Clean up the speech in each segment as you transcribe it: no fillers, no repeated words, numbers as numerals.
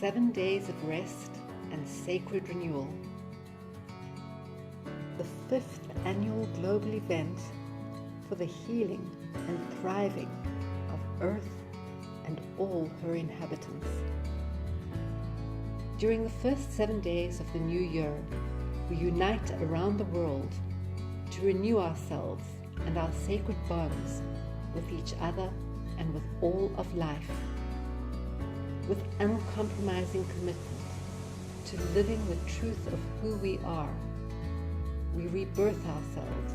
7 days of rest and sacred renewal. The 5th annual global event for the healing and thriving of Earth and all her inhabitants. During the first 7 days of the new year, we unite around the world to renew ourselves and our sacred bonds with each other and with all of life, with uncompromising commitment to living the truth of who we are. We rebirth ourselves,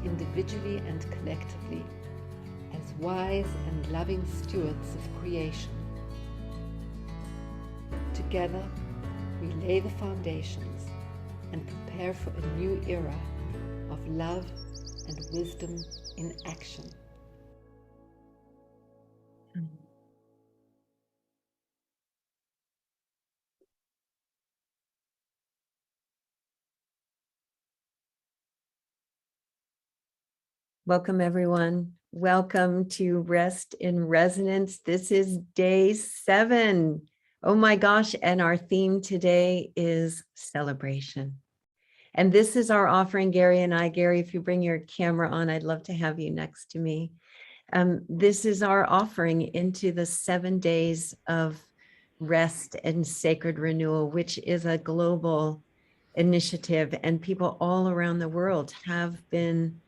individually and collectively, as wise and loving stewards of creation. Together, we lay the foundations and prepare for a new era of love and wisdom in action. Welcome, everyone. Welcome to Rest in Resonance. This is day 7. Oh my gosh. And our theme today is celebration. And this is our offering, Gary and I. Gary, if you bring your camera on, I'd love to have you next to me. This is our offering into the 7 days of rest and sacred renewal, which is a global initiative. And people all around the world have been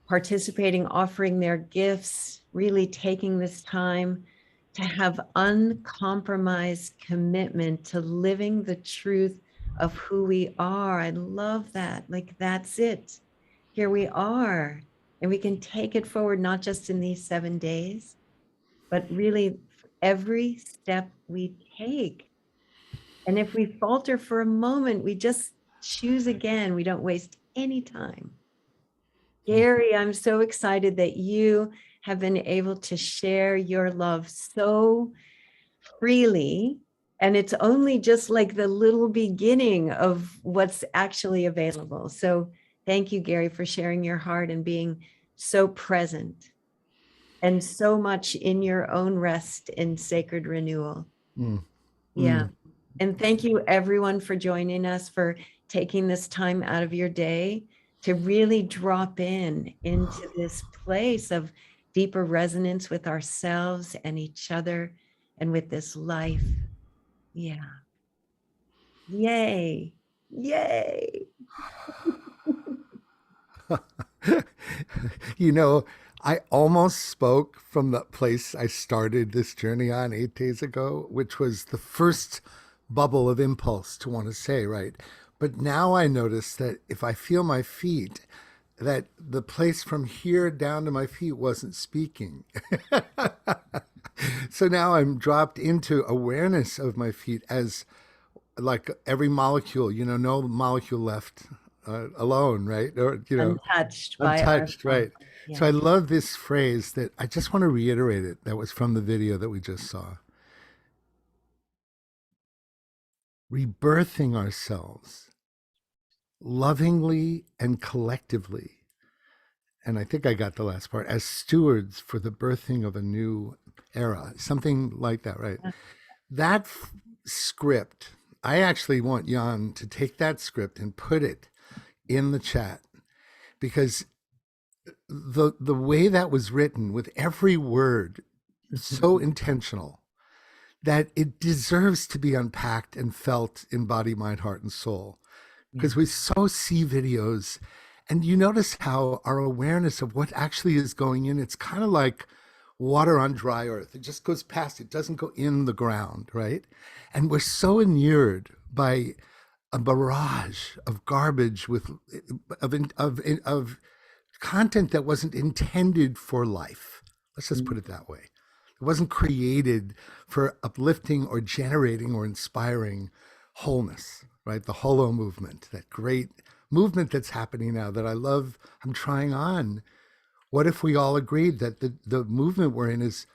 participating, offering their gifts, really taking this time to have uncompromised commitment to living the truth of who we are. I love that. Like, that's it. Here we are. And we can take it forward, not just in these 7 days, but really every step we take. And if we falter for a moment, we just choose again. We don't waste any time. Gary, I'm so excited that you have been able to share your love so freely. And it's only just like the little beginning of what's actually available. So thank you, Gary, for sharing your heart and being so present and so much in your own rest and sacred renewal. Yeah. And thank you, everyone, for joining us, for taking this time out of your day to really drop into this place of deeper resonance with ourselves and each other and with this life. Yeah. Yay. Yay. You know, I almost spoke from the place I started this journey on 8 days ago, which was the first bubble of impulse to want to say, right? But now I notice that if I feel my feet, that the place from here down to my feet wasn't speaking. So now I'm dropped into awareness of my feet as like every molecule, no molecule left alone, right? Or, Untouched by untouched, our. right? Yeah. So I love this phrase that I just want to reiterate it. That was from the video that we just saw. Rebirthing ourselves lovingly and collectively. And I think I got the last part, as stewards for the birthing of a new era, something like that, right? That script, I actually want Jan to take that script and put it in the chat, because the way that was written, with every word so intentional, that it deserves to be unpacked and felt in body, mind, heart, and soul. Because we so see videos, and you notice how our awareness of what actually is going in, it's kind of like water on dry earth. It just goes past, it doesn't go in the ground, right? And we're so inured by a barrage of garbage of content that wasn't intended for life. Let's just put it that way. It wasn't created for uplifting or generating or inspiring wholeness, right? The holo movement, that great movement that's happening now that I love, I'm trying on. What if we all agreed that the movement we're in is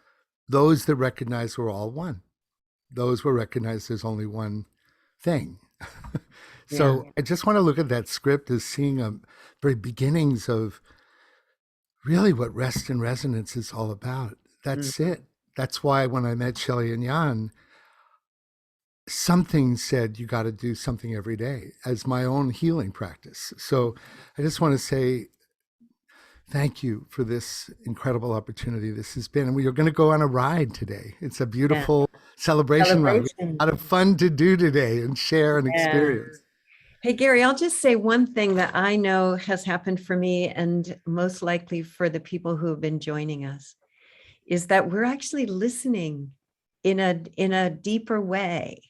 those that recognize we're all one? Those who recognize there's only one thing. So I just want to look at that script as seeing a very beginnings of really what rest and resonance is all about. That's it. That's why when I met Shelley and Jan, something said you got to do something every day as my own healing practice. So I just want to say thank you for this incredible opportunity this has been. And we are going to go on a ride today. It's a beautiful celebration ride. We have a lot of fun to do today and share and experience. Hey, Gary, I'll just say one thing that I know has happened for me, and most likely for the people who have been joining us, is that we're actually listening in a deeper way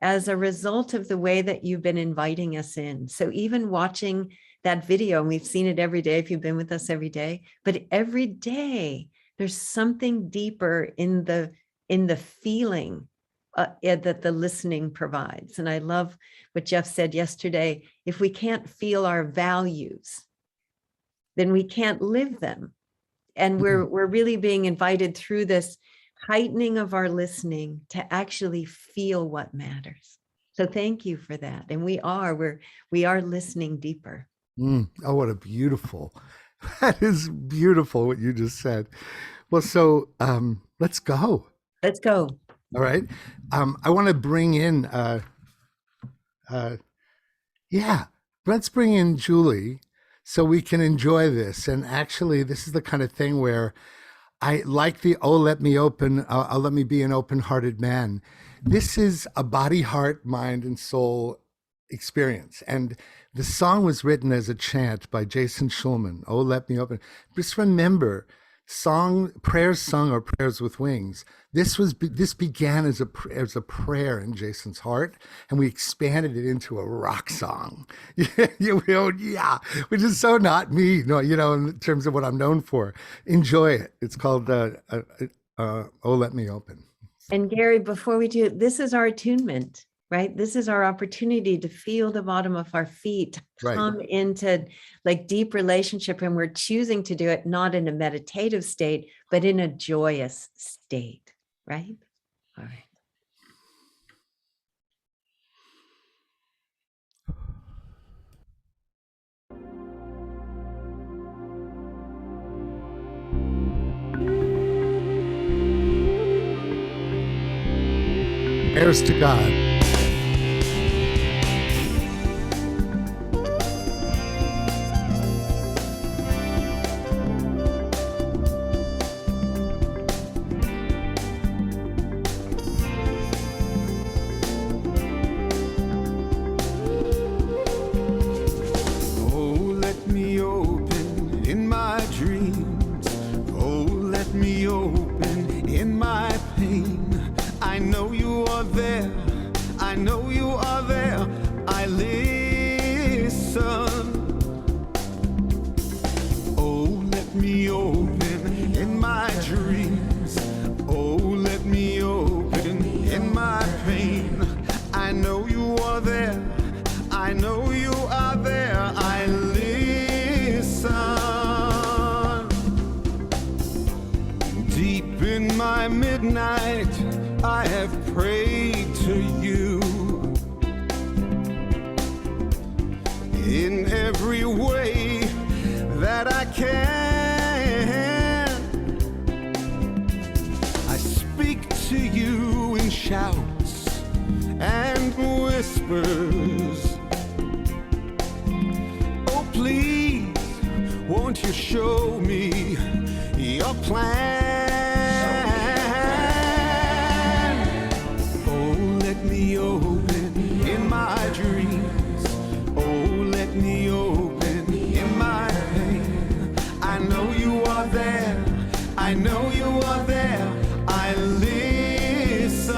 as a result of the way that you've been inviting us in. So even watching that video, and we've seen it every day if you've been with us every day, but every day there's something deeper in the feeling that the listening provides. And I love what Jeff said yesterday. If we can't feel our values, then we can't live them. And we're really being invited through this heightening of our listening to actually feel what matters. So thank you for that. And we are listening deeper. Oh, what a beautiful, that is beautiful what you just said. Well, so let's go. Let's go. All right. I want to bring in, let's bring in Julie so we can enjoy this. And actually, this is the kind of thing where I like let me be an open-hearted man. This is a body, heart, mind, and soul experience. And the song was written as a chant by Jason Schulman. Oh, let me open. Just remember, prayers sung are prayers with wings. This began as a prayer in Jason's heart, and we expanded it into a rock song. Which is so not me, in terms of what I'm known for. Enjoy it. It's called Oh, Let Me Open. And Gary, before we do, this is our attunement, right? This is our opportunity to feel the bottom of our feet, to come into like deep relationship. And we're choosing to do it not in a meditative state, but in a joyous state, right? All right. Prayers to God. I have prayed to you in every way that I can. I speak to you in shouts and whispers. Oh, please, won't you show me your plan? Open in my dreams. Oh, let me open in my pain. I know you are there. I know you are there. I listen.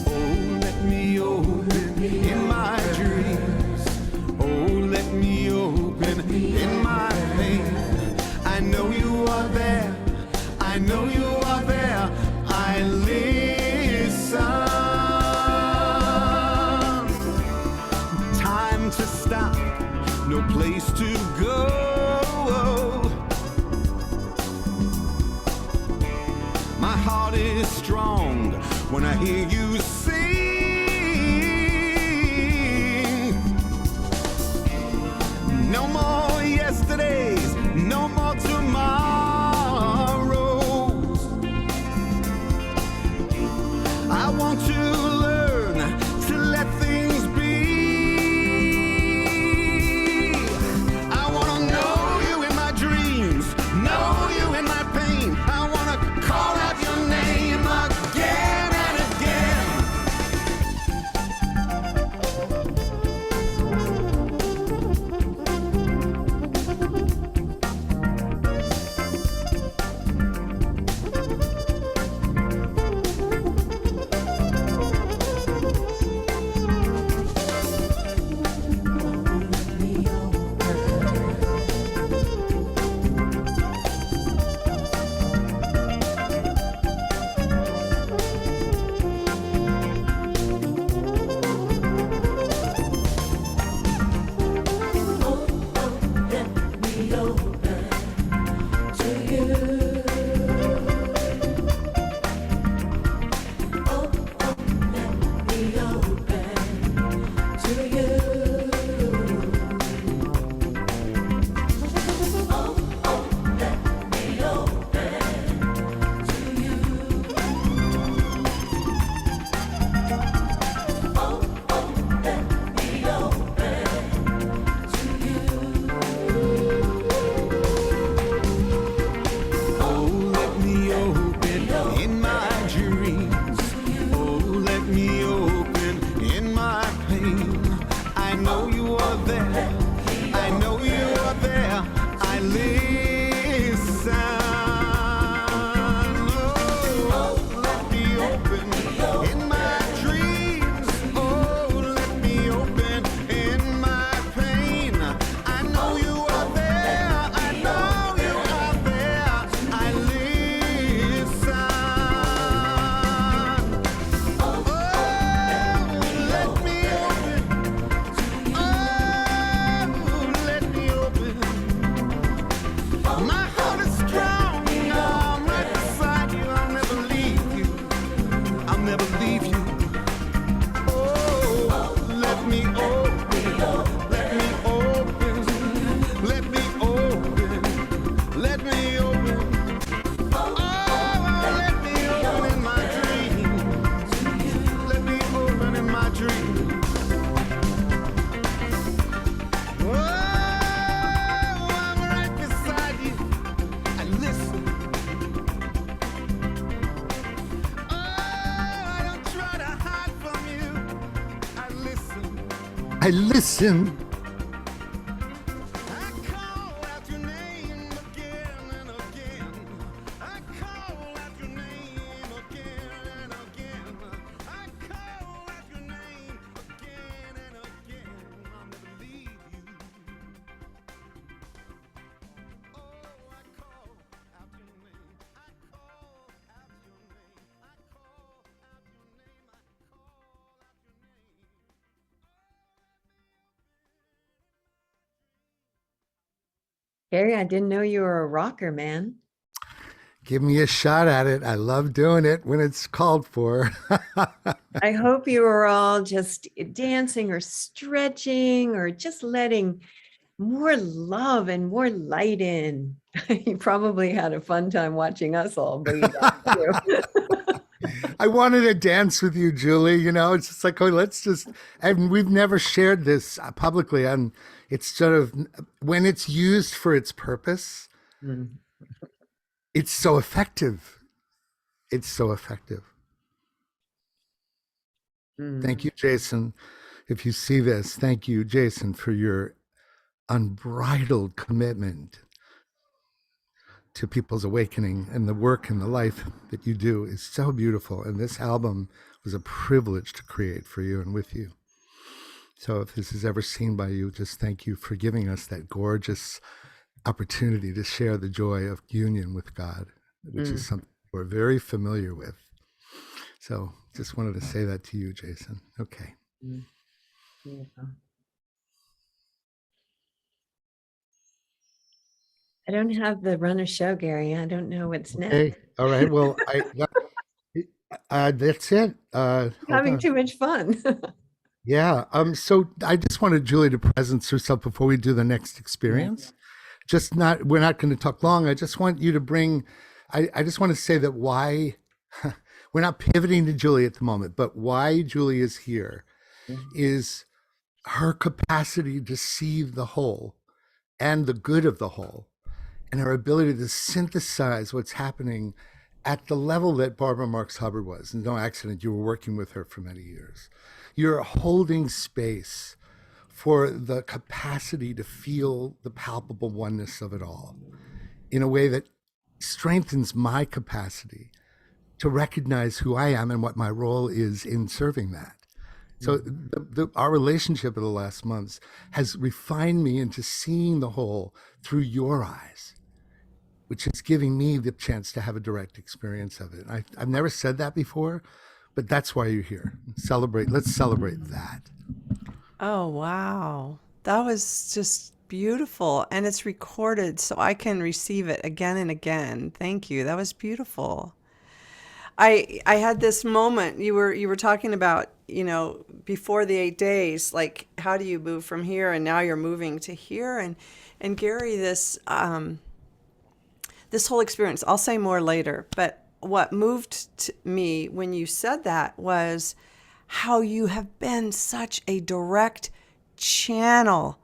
Oh, let me open in my dreams. Oh, let me open in my pain. I know you are there. I know you are there. I listen. Time to stop, no place to go. My heart is strong when I hear you sing. No more yesterdays, no more tomorrows. I listen. I call out your name again and again. I call out your name again and again. I call out your name again and again. I'll never leave you. Oh, I call out your name. I call out your name. I call out your name. I call out your name. Gary, I didn't know you were a rocker, man. Give me a shot at it. I love doing it when it's called for. I hope you were all just dancing or stretching or just letting more love and more light in. You probably had a fun time watching us all breathe out too. I wanted to dance with you, Julie. You know, it's just like, oh, let's just, and we've never shared this publicly. And it's sort of, when it's used for its purpose, it's so effective. It's so effective. Thank you, Jason. If you see this, thank you, Jason, for your unbridled commitment to people's awakening, and the work and the life that you do is so beautiful. And this album was a privilege to create for you and with you. So if this is ever seen by you, just thank you for giving us that gorgeous opportunity to share the joy of union with God, which is something we're very familiar with. So just wanted to say that to you, Jason. Okay. Beautiful. I don't have the run of show, Gary. I don't know what's next. Okay. All right. Well, that's it. Having too much fun. Yeah. So I just wanted Julie to presence herself before we do the next experience. We're not going to talk long. I just want you to bring, I just want to say that why we're not pivoting to Julie at the moment, but why Julie is here is her capacity to see the whole and the good of the whole, and her ability to synthesize what's happening at the level that Barbara Marx Hubbard was. And no accident, you were working with her for many years. You're holding space for the capacity to feel the palpable oneness of it all in a way that strengthens my capacity to recognize who I am and what my role is in serving that. So our relationship in the last months has refined me into seeing the whole through your eyes, which is giving me the chance to have a direct experience of it. I've never said that before, but that's why you're here. Let's celebrate that. Oh, wow. That was just beautiful. And it's recorded so I can receive it again and again. Thank you. That was beautiful. I had this moment you were talking about, before the 8 days, like how do you move from here, and now you're moving to here, and Gary, this whole experience, I'll say more later, but what moved me when you said that was how you have been such a direct channel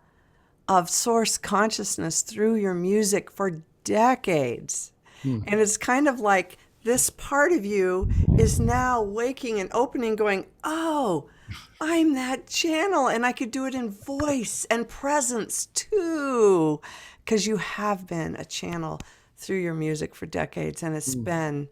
of source consciousness through your music for decades. And it's kind of like this part of you is now waking and opening, going, oh, I'm that channel, and I could do it in voice and presence too, because you have been a channel through your music for decades, and it's been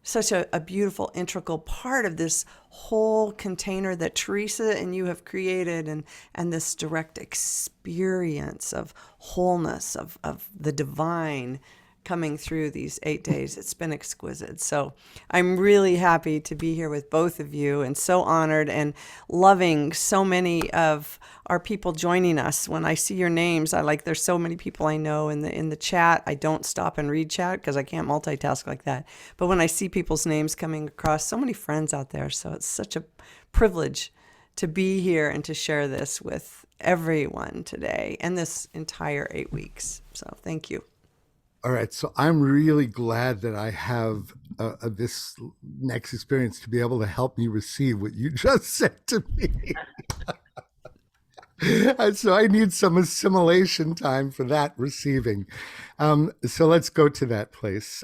such a beautiful, integral part of this whole container that Teresa and you have created, and this direct experience of wholeness, of the divine coming through these 8 days. It's been exquisite. So I'm really happy to be here with both of you, and so honored and loving so many of our people joining us. When I see your names, there's so many people I know in the chat. I don't stop and read chat because I can't multitask like that. But when I see people's names coming across, so many friends out there. So it's such a privilege to be here and to share this with everyone today and this entire 8 weeks. So thank you. All right, so I'm really glad that I have this next experience to be able to help me receive what you just said to me. And so I need some assimilation time for that receiving. So let's go to that place.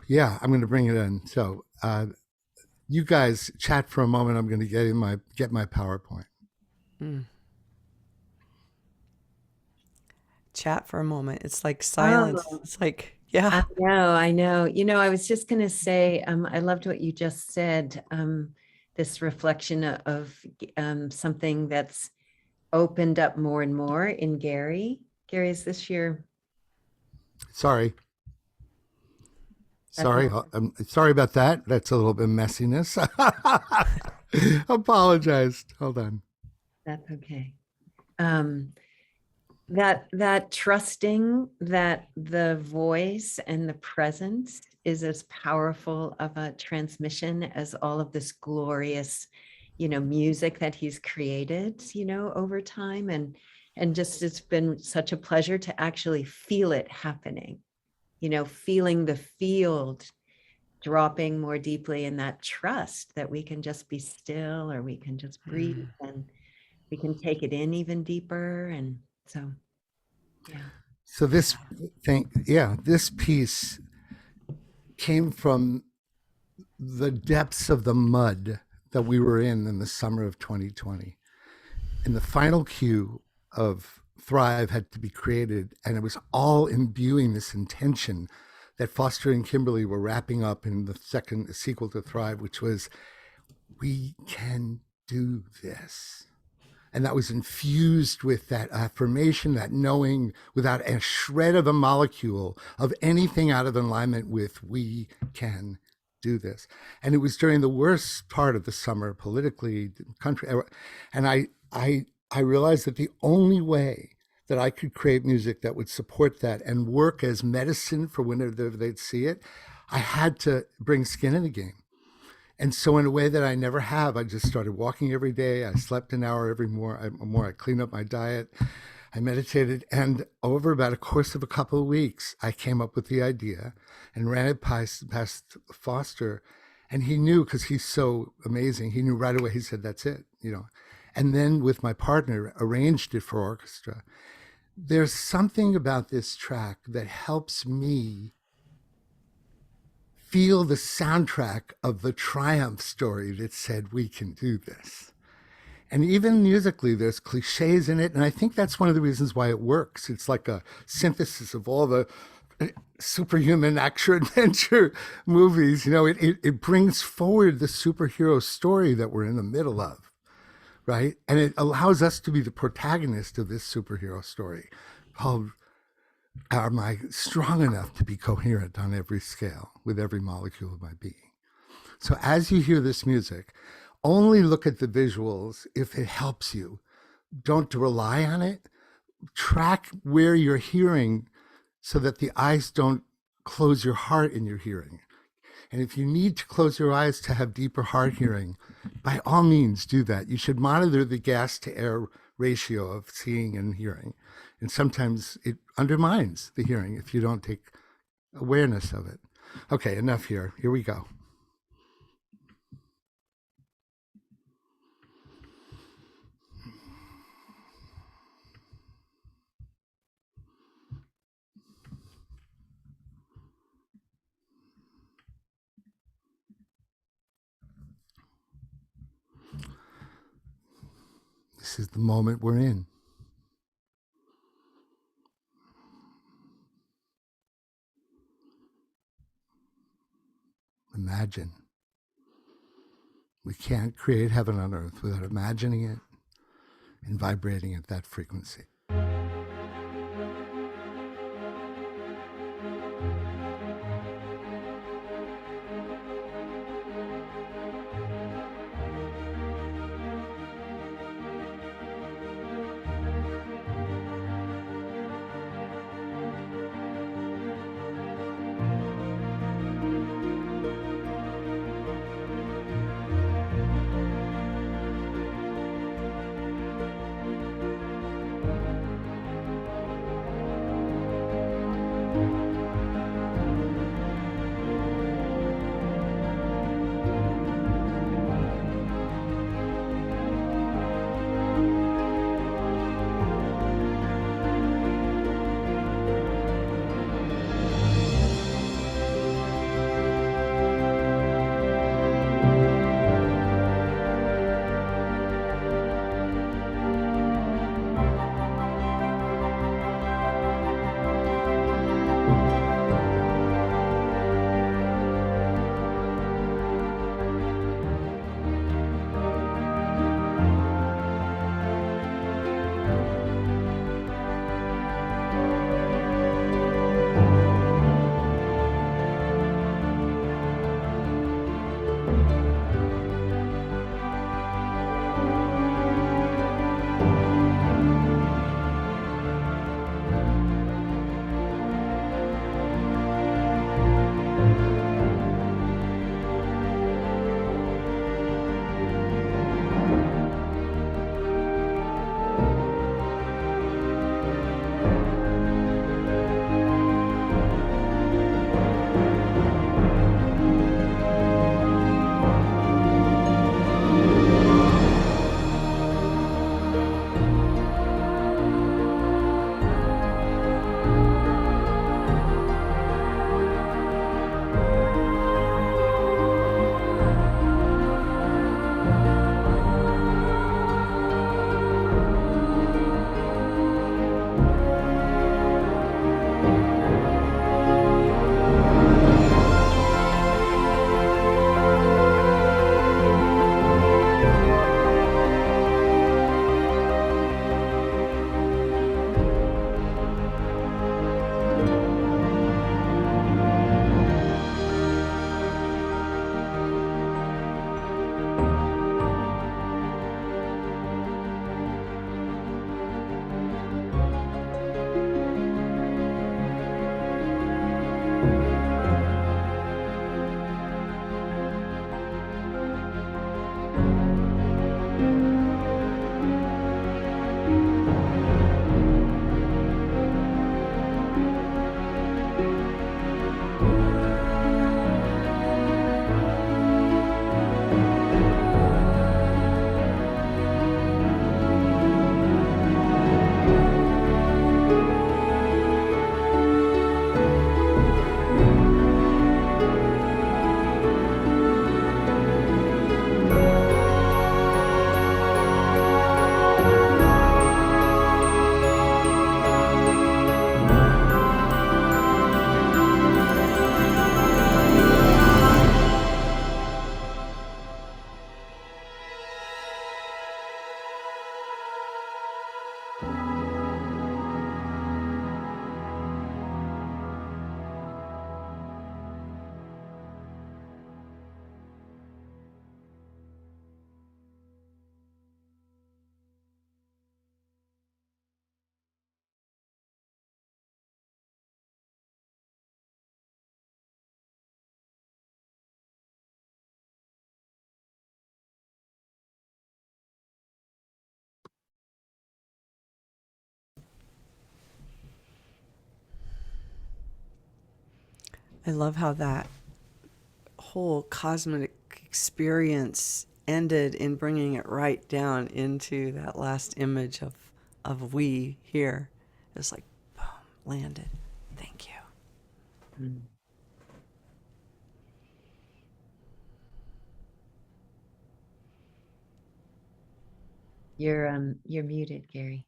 Yeah, I'm going to bring it in. So You guys chat for a moment. I'm going to get my PowerPoint. Chat for a moment. It's like silence. Oh. It's like, yeah. I know. I was just going to say, I loved what you just said. This reflection of something that's opened up more and more in Gary. Gary, is this your? Sorry. That's Sorry. I'm sorry about that. That's a little bit messiness. Apologized. Hold on. That's okay. That trusting that the voice and the presence is as powerful of a transmission as all of this glorious, music that he's created, over time. And just, it's been such a pleasure to actually feel it happening, feeling the field dropping more deeply, in that trust that we can just be still, or we can just breathe, and we can take it in even deeper. And so, yeah. So this piece came from the depths of the mud that we were in the summer of 2020. And the final cue of Thrive had to be created, and it was all imbuing this intention that Foster and Kimberly were wrapping up in the second sequel to Thrive, which was, we can do this. And that was infused with that affirmation, that knowing, without a shred of a molecule of anything out of alignment with, we can do this. And it was during the worst part of the summer politically, country, and I realized that the only way that I could create music that would support that and work as medicine for whenever they'd see it, I had to bring skin in the game. And so in a way that I never have, I just started walking every day. I slept an hour every more. I cleaned up my diet. I meditated. And over about a course of a couple of weeks, I came up with the idea and ran it past Foster. And he knew, because he's so amazing, he knew right away. He said, that's it, And then with my partner, arranged it for orchestra. There's something about this track that helps me feel the soundtrack of the triumph story that said, we can do this. And even musically, there's cliches in it. And I think that's one of the reasons why it works. It's like a synthesis of all the superhuman action-adventure movies. It brings forward the superhero story that we're in the middle of, right? And it allows us to be the protagonist of this superhero story called, am I strong enough to be coherent on every scale with every molecule of my being? So as you hear this music, only look at the visuals if it helps you. Don't rely on it. Track where you're hearing so that the eyes don't close your heart in your hearing. And if you need to close your eyes to have deeper heart hearing, by all means do that. You should monitor the gas to air ratio of seeing and hearing. And sometimes it undermines the hearing if you don't take awareness of it. Okay, enough here. Here we go. This is the moment we're in. Imagine. We can't create heaven on earth without imagining it and vibrating at that frequency. I love how that whole cosmic experience ended in bringing it right down into that last image of we here. It's like, boom, landed. Thank you. Mm. You're muted, Gary.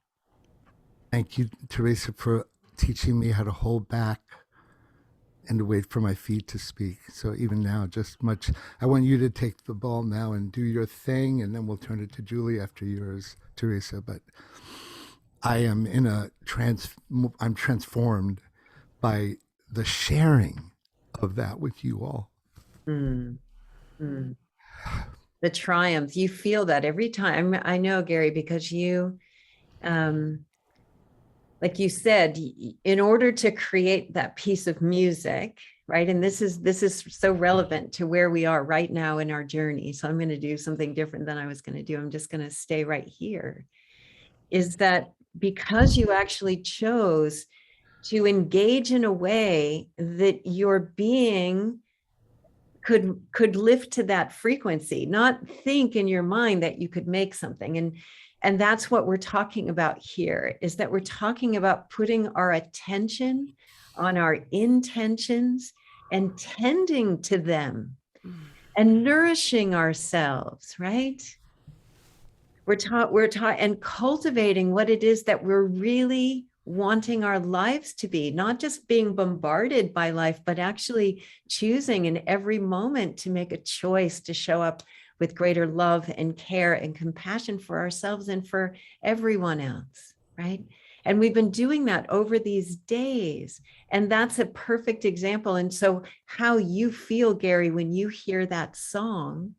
Thank you, Teresa, for teaching me how to hold back and to wait for my feet to speak. So even now, I want you to take the ball now and do your thing, and then we'll turn it to Julie after yours, Teresa. But I am I'm transformed by the sharing of that with you all. Mm. Mm. The triumph, you feel that every time. I know, Gary, because you, like you said, in order to create that piece of music, right? And this is so relevant to where we are right now in our journey. So I'm going to do something different than I was going to do. I'm just going to stay right here. Is that because you actually chose to engage in a way that your being could lift to that frequency, not think in your mind that you could make something. And that's what we're talking about here, is that we're talking about putting our attention on our intentions and tending to them and nourishing ourselves, right? We're taught and cultivating what it is that we're really wanting our lives to be, not just being bombarded by life, but actually choosing in every moment to make a choice to show up with greater love and care and compassion for ourselves and for everyone else, right? And we've been doing that over these days. And that's a perfect example. And so how you feel, Gary, when you hear that song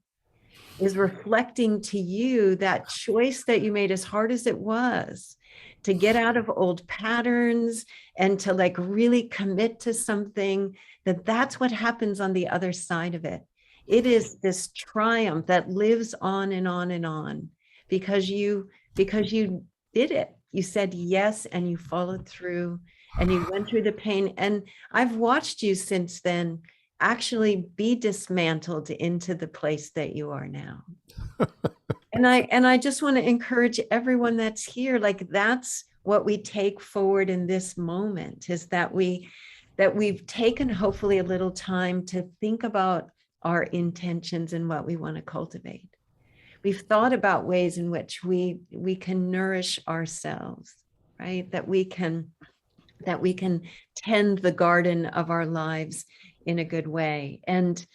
is reflecting to you that choice that you made, as hard as it was, to get out of old patterns and to like really commit to something, that's what happens on the other side of it. It is this triumph that lives on and on and on because you did it. You said yes, and you followed through, and you went through the pain. And I've watched you since then actually be dismantled into the place that you are now. And I just want to encourage everyone that's here, like that's what we take forward in this moment, is that we've taken hopefully a little time to think about our intentions and what we want to cultivate. We've thought about ways in which we can nourish ourselves, right? That we can tend the garden of our lives in a good way. And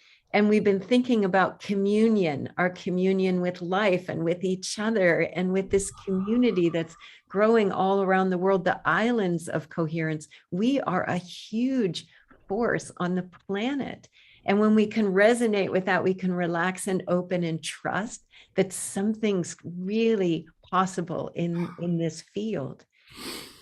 we've been thinking about communion, our communion with life and with each other and with this community that's growing all around the world, the islands of coherence. We are a huge force on the planet. And when we can resonate with that, we can relax and open and trust that something's really possible in this field.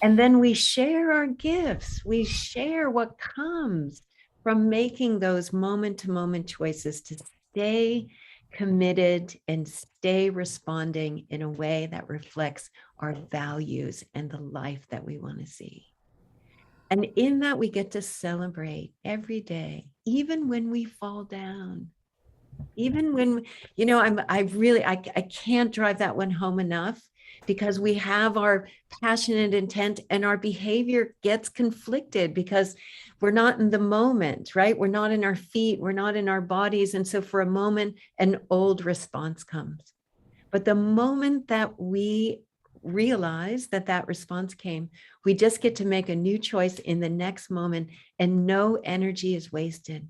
And then we share our gifts. We share what comes from making those moment-to-moment choices to stay committed and stay responding in a way that reflects our values and the life that we want to see. And in that, we get to celebrate every day, even when we fall down. Even when, I can't drive that one home enough, because we have our passionate intent and our behavior gets conflicted because we're not in the moment, right? We're not in our feet, we're not in our bodies. And so for a moment, an old response comes. But the moment that we realize that response came, we just get to make a new choice in the next moment, and no energy is wasted.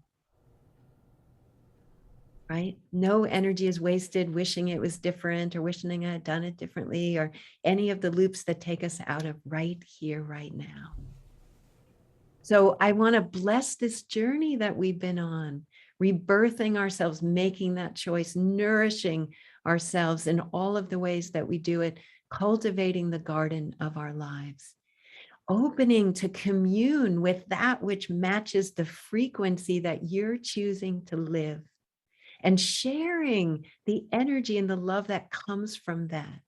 Right? No energy is wasted wishing it was different or wishing I had done it differently, or any of the loops that take us out of right here, right now. So I want to bless this journey that we've been on, rebirthing ourselves, making that choice, nourishing ourselves in all of the ways that we do it, cultivating the garden of our lives, opening to commune with that which matches the frequency that you're choosing to live, and sharing the energy and the love that comes from that,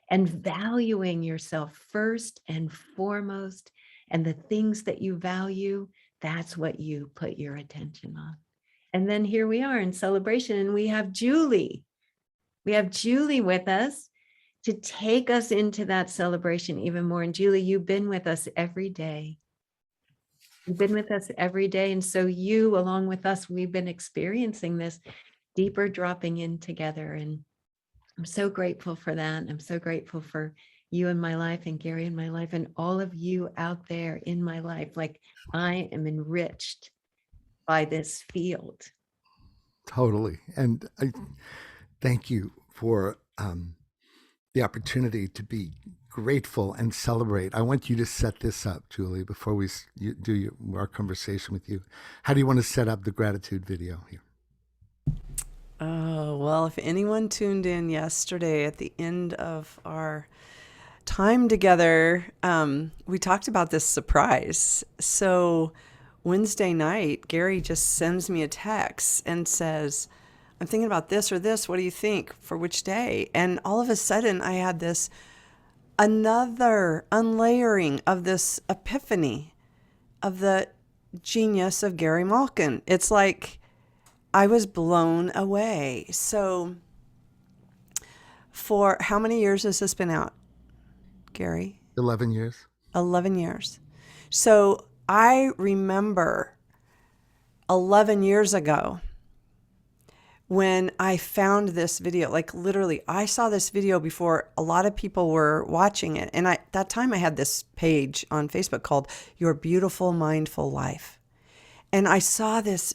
and valuing yourself first and foremost, and the things that you value, that's what you put your attention on. And then here we are in celebration, and we have Julie. We have Julie with us to take us into that celebration even more. And Julie, you've been with us every day. You've been with us every day. And so you, along with us, we've been experiencing this deeper dropping in together. And I'm so grateful for that. I'm so grateful for you in my life and Gary in my life and all of you out there in my life. Like, I am enriched by this field. Totally. And I thank you for the opportunity to be grateful and celebrate. I want you to set this up, Julie, before we do our conversation with you. How do you want to set up the gratitude video here? Oh, well, if anyone tuned in yesterday at the end of our time together, we talked about this surprise. So Wednesday night, Gary just sends me a text and says, I'm thinking about this or this. What do you think for which day? And all of a sudden I had this another unlayering of this epiphany of the genius of Gary Malkin. It's like I was blown away. So for how many years has this been out, Gary? 11 years. 11 years. So I remember 11 years ago when I found this video. Like, literally, I saw this video before a lot of people were watching it. And that time I had this page on Facebook called Your Beautiful Mindful Life. And I saw this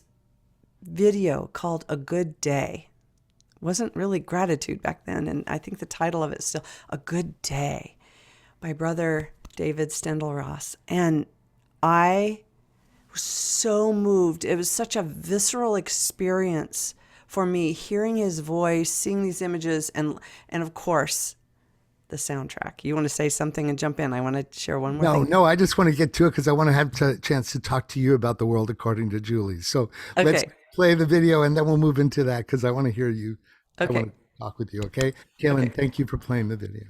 video called A Good Day. It wasn't really gratitude back then. And I think the title of it is still A Good Day by Brother David Stendal-Ross. And I was so moved. It was such a visceral experience for me, hearing his voice, seeing these images, and of course, the soundtrack. You want to say something and jump in? I want to share one more thing. No, I just want to get to it because I want to have a chance to talk to you about the world according to Julie. So let's play the video and then we'll move into that because I want to hear you. Okay. I want to talk with you, okay? Kaylin, Thank you for playing the video.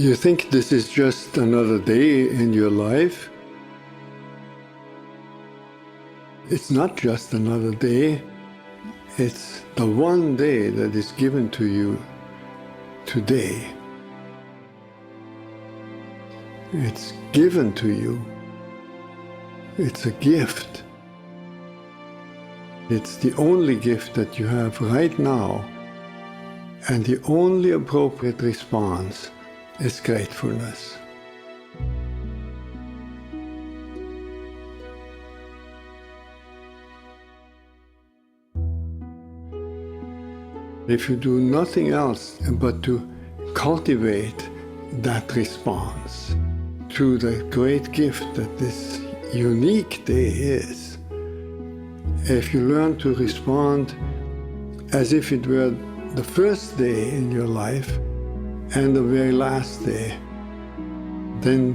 You think this is just another day in your life? It's not just another day. It's the one day that is given to you today. It's given to you. It's a gift. It's the only gift that you have right now, and the only appropriate response is gratefulness. If you do nothing else but to cultivate that response to the great gift that this unique day is, if you learn to respond as if it were the first day in your life and the very last day, then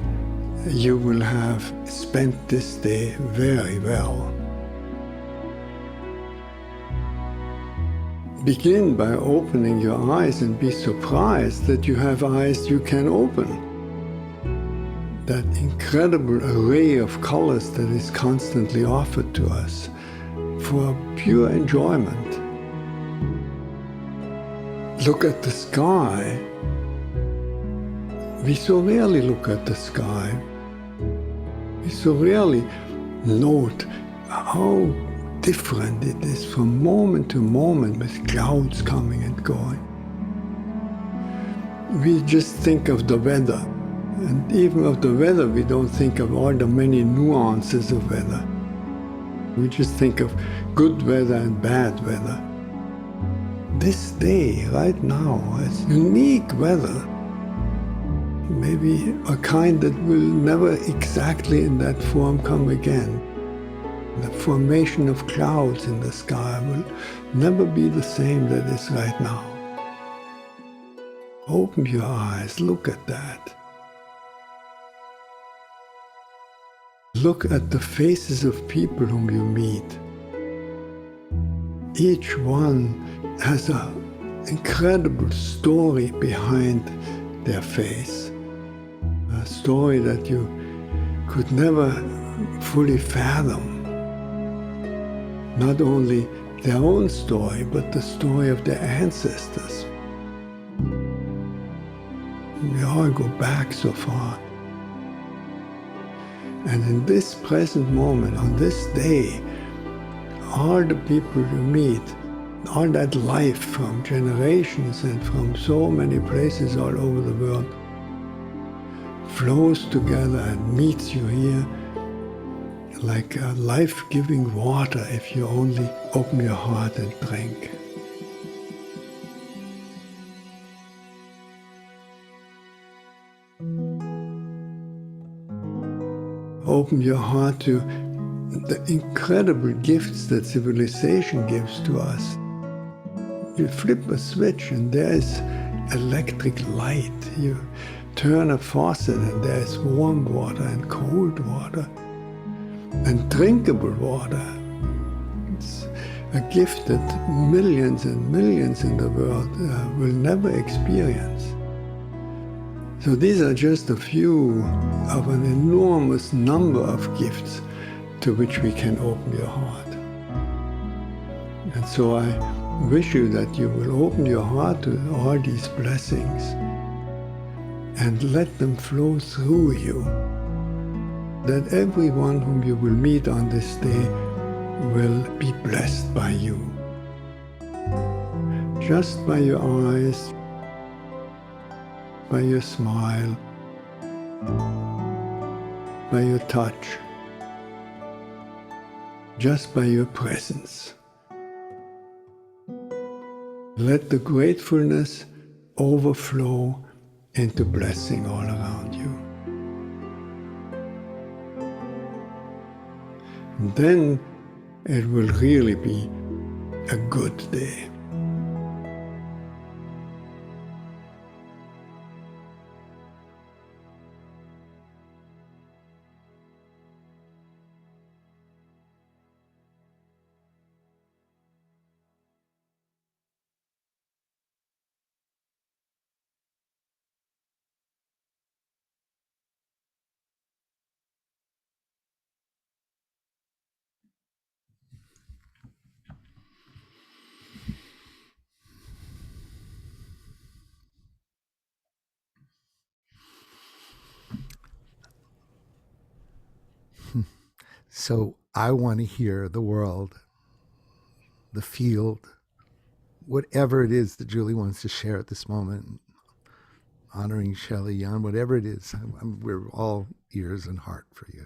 you will have spent this day very well. Begin by opening your eyes and be surprised that you have eyes you can open. That incredible array of colors that is constantly offered to us for pure enjoyment. Look at the sky. We so rarely look at the sky. We so rarely note how different it is from moment to moment with clouds coming and going. We just think of the weather, and even of the weather we don't think of all the many nuances of weather. We just think of good weather and bad weather. This day, right now, has unique weather. Maybe a kind that will never exactly in that form come again. The formation of clouds in the sky will never be the same that is right now. Open your eyes, look at that. Look at the faces of people whom you meet. Each one has an incredible story behind their face. A story that you could never fully fathom. Not only their own story, but the story of their ancestors. We all go back so far. And in this present moment, on this day, all the people you meet, all that life from generations and from so many places all over the world flows together and meets you here like a life-giving water if you only open your heart and drink. Open your heart to the incredible gifts that civilization gives to us. You flip a switch and there is electric light. You turn a faucet and there is warm water and cold water and drinkable water. It's a gift that millions and millions in the world will never experience. So these are just a few of an enormous number of gifts to which we can open your heart. And so I wish you that you will open your heart to all these blessings and let them flow through you. That everyone whom you will meet on this day will be blessed by you. Just by your eyes, by your smile, by your touch, just by your presence. Let the gratefulness overflow into blessing all around you. And then it will really be a good day. So I want to hear the world, the field, whatever it is that Julie wants to share at this moment, honoring Shelley, Jan, whatever it is. We're all ears and heart for you.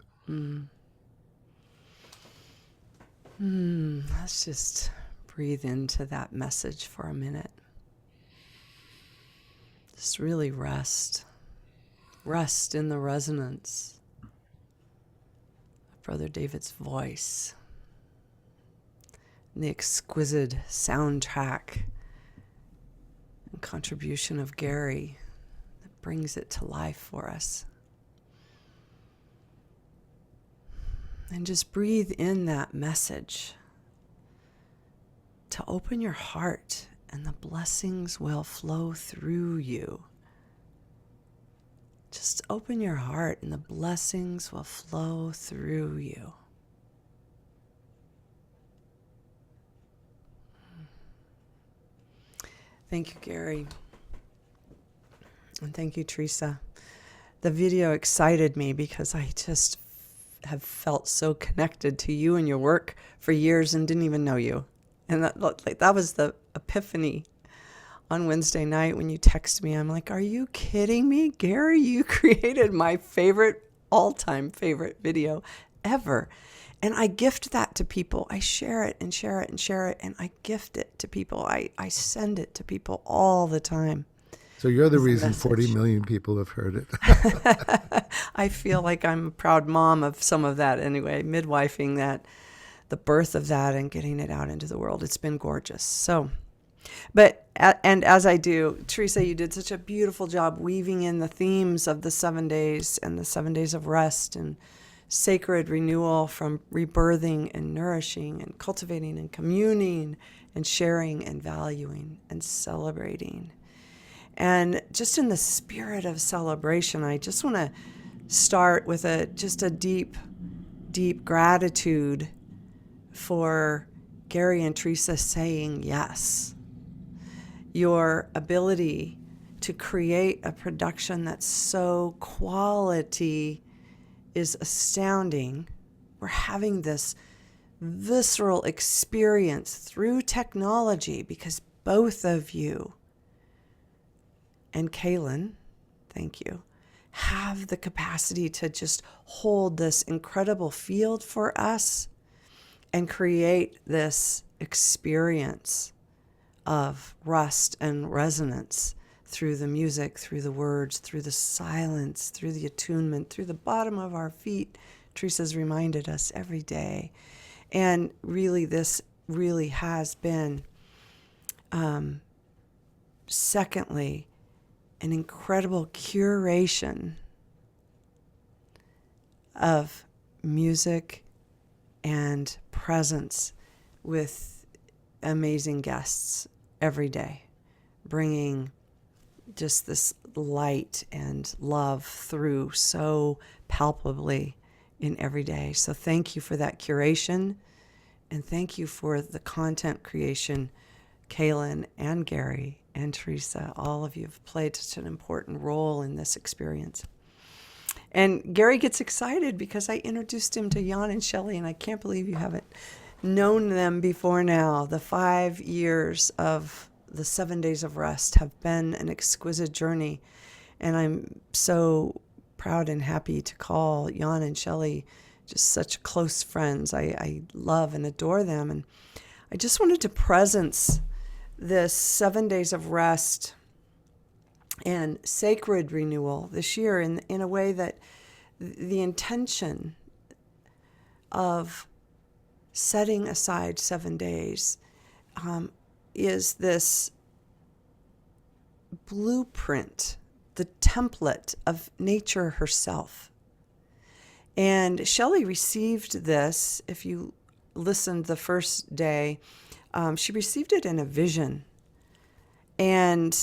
Let's just breathe into that message for a minute. Just really rest. Rest in the resonance of Brother David's voice. And the exquisite soundtrack and contribution of Gary that brings it to life for us. And just breathe in that message to open your heart, and the blessings will flow through you. Just open your heart and the blessings will flow through you. Thank you, Gary. And thank you, Teresa. The video excited me because I just have felt so connected to you and your work for years and didn't even know you. And that was the epiphany on Wednesday night when you texted me. I'm like, are you kidding me? Gary, you created my favorite, all-time favorite video ever. And I gift that to people. I share it and share it and share it, and I gift it to people. I send it to people all the time. So you're the As a reason 40 message. million people have heard it. I feel like I'm a proud mom of some of that anyway, midwifing that, the birth of that and getting it out into the world. It's been gorgeous. So, and as I do, Teresa, you did such a beautiful job weaving in the themes of the 7 days and the 7 days of rest and sacred renewal from rebirthing and nourishing and cultivating and communing and sharing and valuing and celebrating. And just in the spirit of celebration, I just want to start with just a deep, deep gratitude for Gary and Teresa saying yes. Your ability to create a production that's so quality is astounding. We're having this visceral experience through technology because both of you and Kaylin, thank you, have the capacity to just hold this incredible field for us and create this experience of rest and resonance through the music, through the words, through the silence, through the attunement, through the bottom of our feet. Teresa's reminded us every day. And really, this really has been, secondly, an incredible curation of music and presence with amazing guests every day, bringing just this light and love through so palpably in every day. So thank you for that curation, and thank you for the content creation, Kaylin and Gary and Teresa. All of you have played such an important role in this experience. And Gary gets excited because I introduced him to Jan and Shelley, and I can't believe you haven't known them before now. The 5 years of the 7 days of rest have been an exquisite journey, and I'm so proud and happy to call Jan and Shelley just such close friends. I love and adore them, and I just wanted to presence this 7 days of rest and sacred renewal this year in a way that the intention of setting aside 7 days is this blueprint, the template of nature herself. And Shelley received this, if you listened the first day, she received it in a vision. And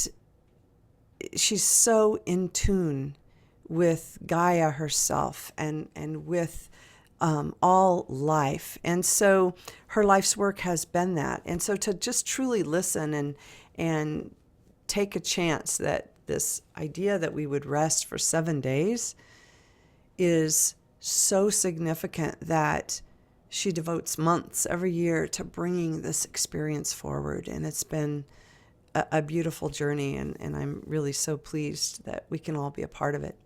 she's so in tune with Gaia herself and with all life. And so her life's work has been that. And so to just truly listen and take a chance that this idea that we would rest for 7 days is so significant that she devotes months every year to bringing this experience forward. And it's been a beautiful journey, and I'm really so pleased that we can all be a part of it.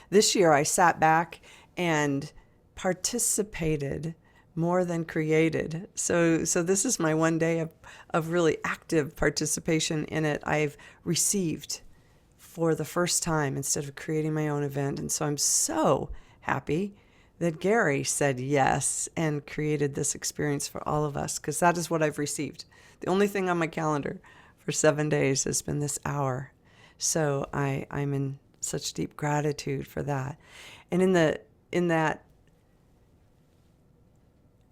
This year I sat back and participated more than created. So this is my 1 day of really active participation in it. I've received for the first time instead of creating my own event. And so I'm so happy that Gary said yes and created this experience for all of us, because that is what I've received. The only thing on my calendar for 7 days has been this hour. So I'm in such deep gratitude for that. And in that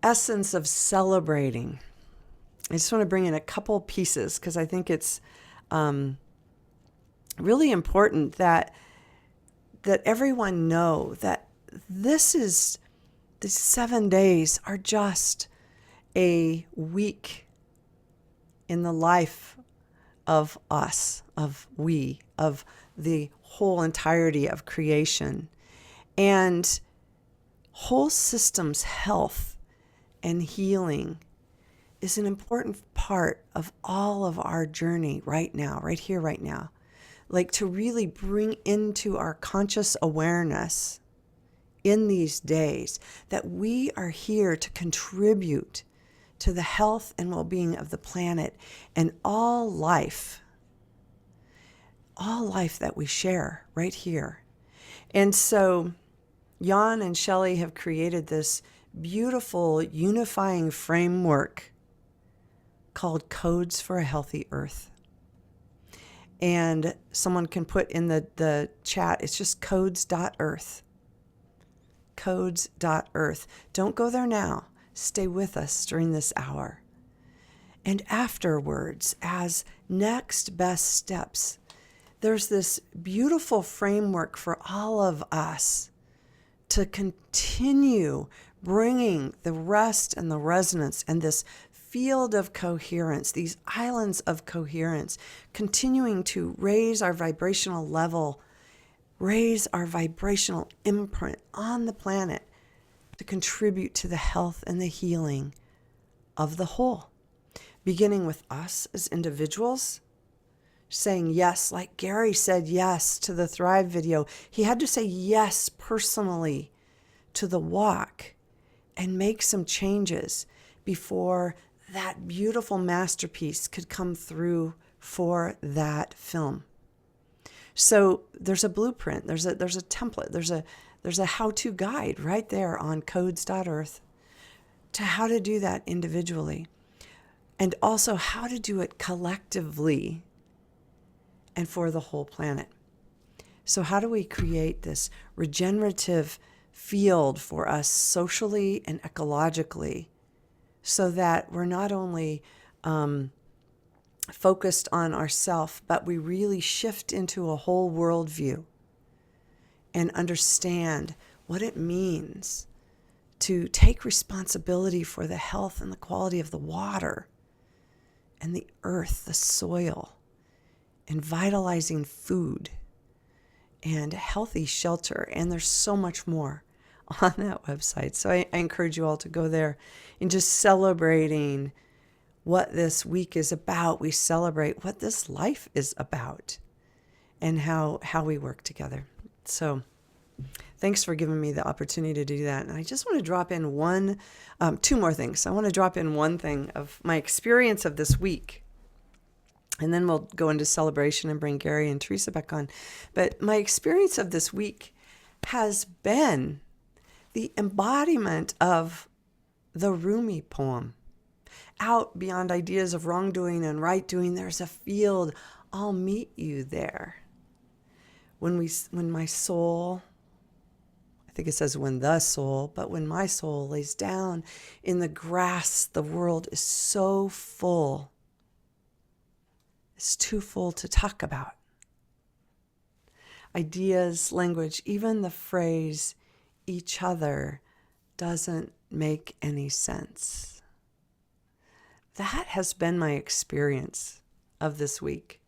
essence of celebrating, I just want to bring in a couple pieces, because I think it's really important that everyone know that these 7 days are just a week in the life of us, of the whole entirety of creation. And whole systems health and healing is an important part of all of our journey right now, right here, right now. Like to really bring into our conscious awareness in these days that we are here to contribute to the health and well-being of the planet and all life that we share right here. And so Jan and Shelley have created this beautiful unifying framework called Codes for a Healthy Earth. And someone can put in the chat, it's just codes.earth. Codes.earth. Don't go there now. Stay with us during this hour. And afterwards, as next best steps, there's this beautiful framework for all of us to continue bringing the rest and the resonance and this field of coherence, these islands of coherence, continuing to raise our vibrational level, raise our vibrational imprint on the planet to contribute to the health and the healing of the whole. Beginning with us as individuals, saying yes, like Gary said yes to the Thrive video. He had to say yes personally to the walk and make some changes before that beautiful masterpiece could come through for that film. So there's a blueprint, there's a template, there's a how-to guide right there on codes.earth to how to do that individually, and also how to do it collectively and for the whole planet. So how do we create this regenerative field for us socially and ecologically, so that we're not only focused on ourselves, but we really shift into a whole worldview and understand what it means to take responsibility for the health and the quality of the water and the earth, the soil, and vitalizing food and healthy shelter. And there's so much more on that website. So I encourage you all to go there and just celebrating what this week is about. We celebrate what this life is about and how we work together. So thanks for giving me the opportunity to do that. And I just want to drop in two more things. I want to drop in one thing of my experience of this week, and then we'll go into celebration and bring Gary and Teresa back on. But my experience of this week has been the embodiment of the Rumi poem. Out beyond ideas of wrongdoing and right doing, there's a field. I'll meet you there. When my soul, I think it says when the soul, but when my soul lays down in the grass, the world is so full. It's too full to talk about. Ideas, language, even the phrase each other doesn't make any sense. That has been my experience of this week.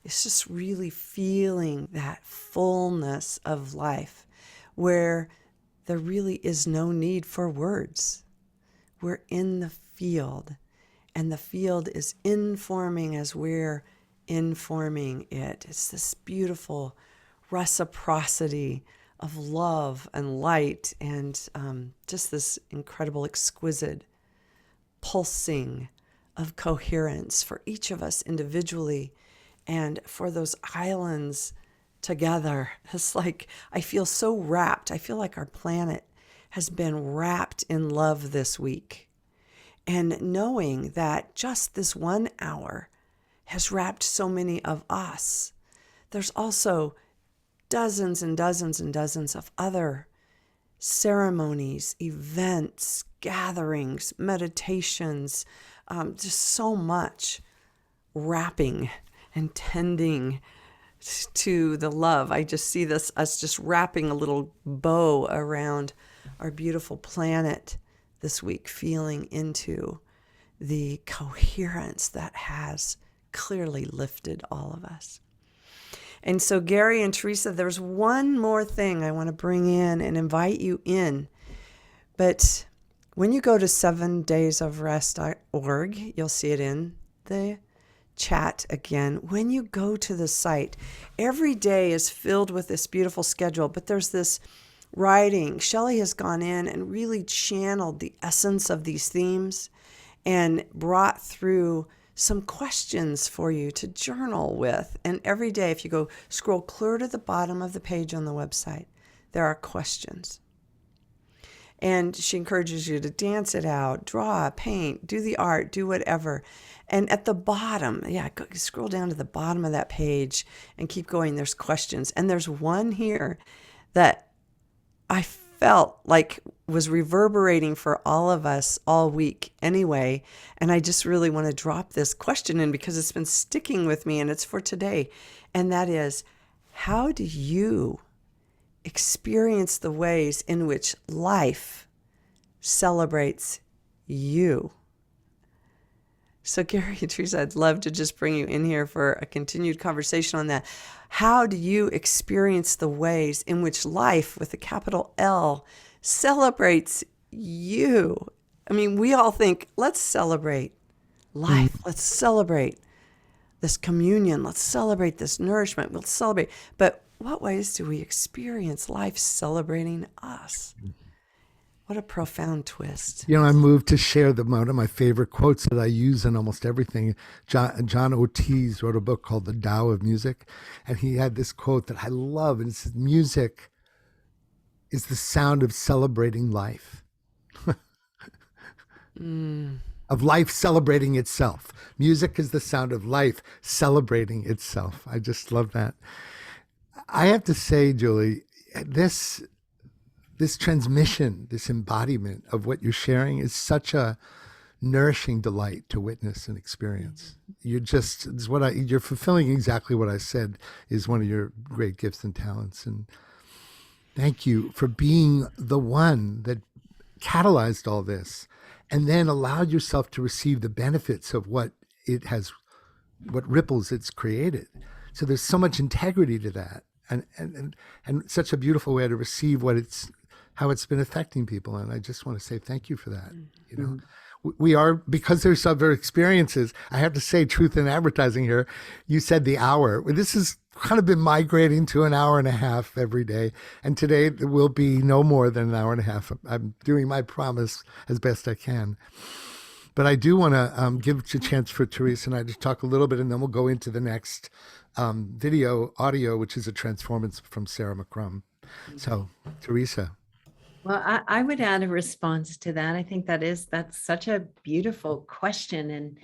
It's just really feeling that fullness of life where there really is no need for words. We're in the field, and the field is informing as we're informing it. It's this beautiful reciprocity of love and light, and just this incredible, exquisite pulsing of coherence for each of us individually and for those islands together. It's like I feel so wrapped. I feel like our planet has been wrapped in love this week. And knowing that just this 1 hour has wrapped so many of us, there's also dozens and dozens and dozens of other ceremonies, events, gatherings, meditations, just so much wrapping and tending to the love. I just see this us just wrapping a little bow around our beautiful planet this week, feeling into the coherence that has clearly lifted all of us. And so Gary and Teresa, there's one more thing I want to bring in and invite you in. But when you go to 7daysofrest.org, you'll see it in the chat again. When you go to the site, every day is filled with this beautiful schedule, but there's this writing, Shelley has gone in and really channeled the essence of these themes and brought through some questions for you to journal with. And every day, if you go scroll clear to the bottom of the page on the website, there are questions. And she encourages you to dance it out, draw, paint, do the art, do whatever. And at the bottom, scroll down to the bottom of that page and keep going. There's questions. And there's one here that I felt like was reverberating for all of us all week anyway. And I just really want to drop this question in because it's been sticking with me and it's for today. And that is, how do you experience the ways in which life celebrates you? So Gary and Teresa, I'd love to just bring you in here for a continued conversation on that. How do you experience the ways in which life, with a capital L, celebrates you? I mean, we all think, let's celebrate life. Let's celebrate this communion. Let's celebrate this nourishment. Let's celebrate. But what ways do we experience life celebrating us? What a profound twist. You know, I'm moved to share one of my favorite quotes that I use in almost everything. John Ortiz wrote a book called The Tao of Music, and he had this quote that I love, and it says, music is the sound of celebrating life. Of life celebrating itself. Music is the sound of life celebrating itself. I just love that. I have to say, Julie, this transmission, this embodiment of what you're sharing is such a nourishing delight to witness and experience. You're fulfilling exactly what I said is one of your great gifts and talents. And thank you for being the one that catalyzed all this and then allowed yourself to receive the benefits of what ripples it's created. So there's so much integrity to that. And such a beautiful way to receive how it's been affecting people. And I just want to say thank you for that. You know, we are, because there's other experiences, I have to say, truth in advertising here, you said the hour. This has kind of been migrating to an hour and a half every day. And today it will be no more than an hour and a half. I'm doing my promise as best I can. But I do want to give a chance for Teresa and I to talk a little bit, and then we'll go into the next audio, which is a transformance from Sarah McCrum. So, Teresa. Well, I would add a response to that. I think that's such a beautiful question. And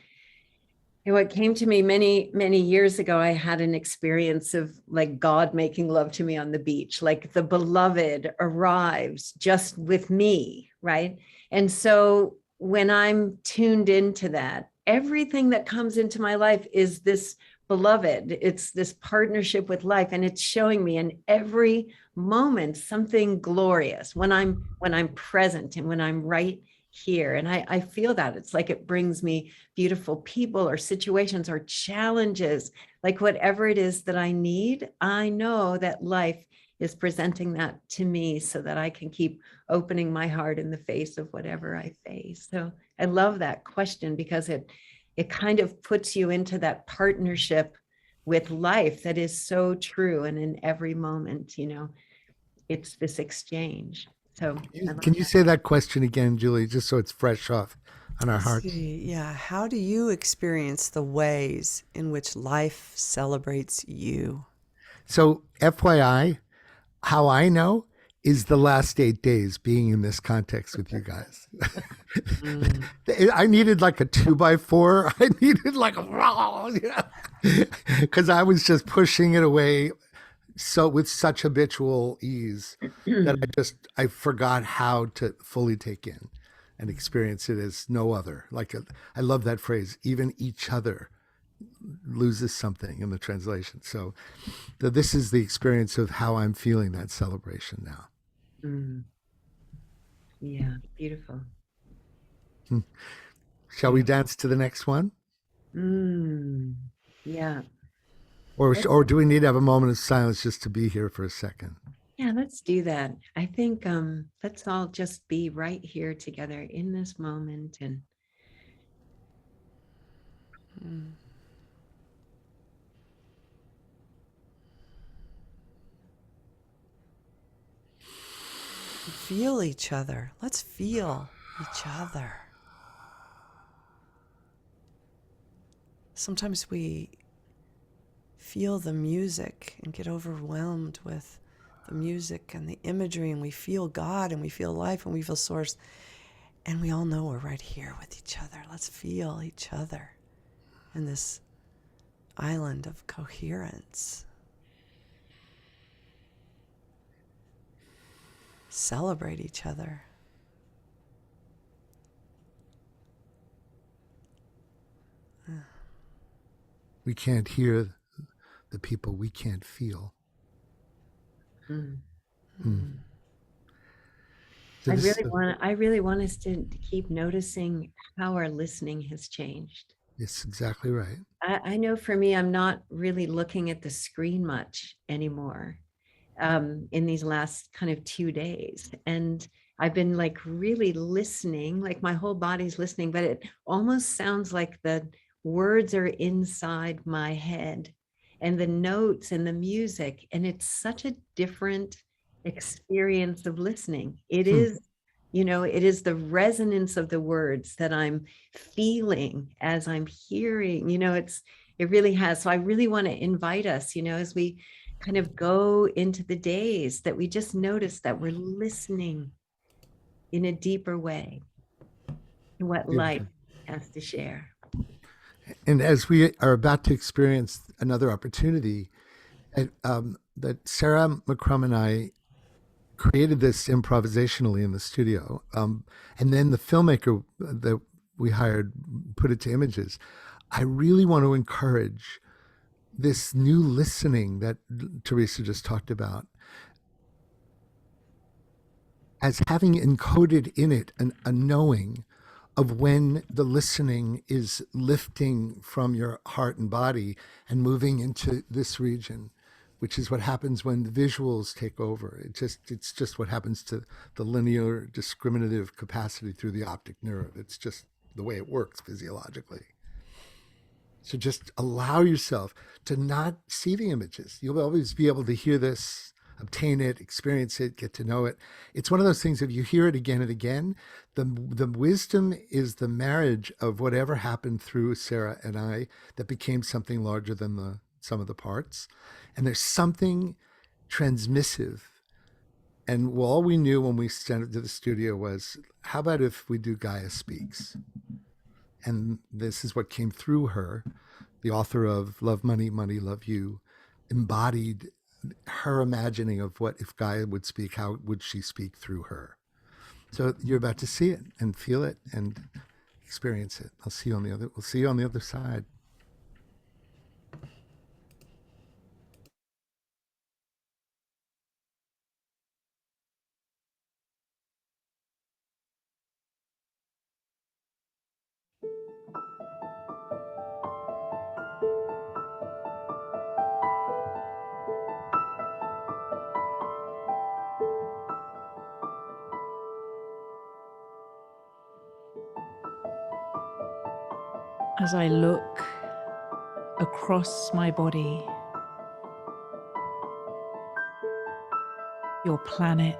what came to me many, many years ago, I had an experience of like God making love to me on the beach, like the beloved arrives just with me, right? And so when I'm tuned into that, everything that comes into my life is this beloved. It's this partnership with life, and it's showing me in every moment something glorious when I'm present and when I'm right here. And I feel that it's like it brings me beautiful people or situations or challenges, like whatever it is that I need. I know that life is presenting that to me so that I can keep opening my heart in the face of whatever I face. So I love that question because it kind of puts you into that partnership with life that is so true. And in every moment, it's this exchange. So can you say that question again, Julie, just so it's fresh off on our hearts? Yeah. How do you experience the ways in which life celebrates you? So FYI, how I know is the last 8 days being in this context with you guys. I needed like a 2x4. I needed like because I was just pushing it away with such habitual ease that I forgot how to fully take in and experience it as no other. I love that phrase, even each other loses something in the translation. So this is the experience of how I'm feeling that celebration now. Yeah, beautiful. Shall we dance to the next one? Yeah. Or do we need to have a moment of silence just to be here for a second? Yeah, let's do that. I think let's all just be right here together in this moment. And Feel each other. Let's feel each other. Sometimes we feel the music and get overwhelmed with the music and the imagery, and we feel God and we feel life and we feel source. And we all know we're right here with each other. Let's feel each other in this island of coherence. Celebrate each other. We can't hear the people we can't feel. Mm. Mm. So I really want us to keep noticing how our listening has changed. it's exactly right. I know for me, I'm not really looking at the screen much anymore in these last kind of 2 days. And I've been like really listening, like my whole body's listening, but it almost sounds like the words are inside my head and the notes and the music. And it's such a different experience of listening. It is, it is the resonance of the words that I'm feeling as I'm hearing, it really has. So I really want to invite us, as we kind of go into the days, that we just notice that we're listening in a deeper way to what life has to share. And as we are about to experience another opportunity, that Sarah McCrum and I created this improvisationally in the studio. And then the filmmaker that we hired put it to images. I really want to encourage this new listening that Teresa just talked about as having encoded in it a knowing of when the listening is lifting from your heart and body and moving into this region, which is what happens when the visuals take over. It's just what happens to the linear discriminative capacity through the optic nerve. It's just the way it works physiologically. So just allow yourself to not see the images. You'll always be able to hear this, obtain it, experience it, get to know it. It's one of those things, if you hear it again and again, the wisdom is the marriage of whatever happened through Sarah and I that became something larger than the sum of the parts. And there's something transmissive. And all we knew when we sent it to the studio was, how about if we do Gaia Speaks? And this is what came through her. The author of Love, Money, Money, Love You embodied her imagining of what if Gaia would speak, how would she speak through her? So you're about to see it and feel it and experience it. We'll see you on the other side. As I look across my body, your planet,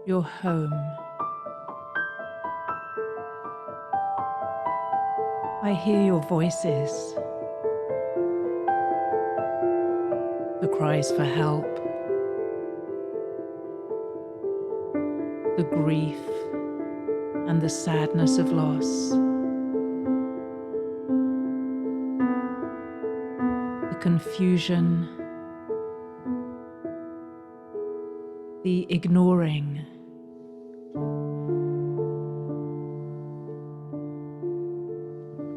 your home, I hear your voices, the cries for help, the grief and the sadness of loss, the confusion, the ignoring,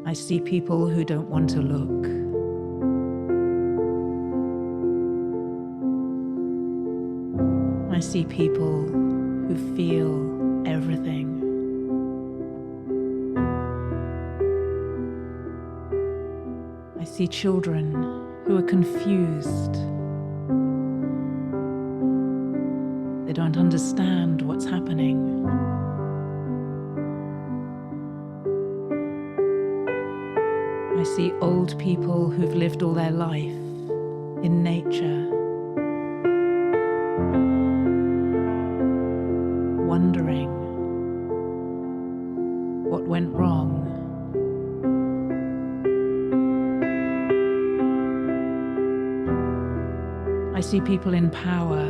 I see people who don't want to look. I see people who feel everything. I see children who are confused. They don't understand what's happening. I see old people who've lived all their life in nature, I see people in power,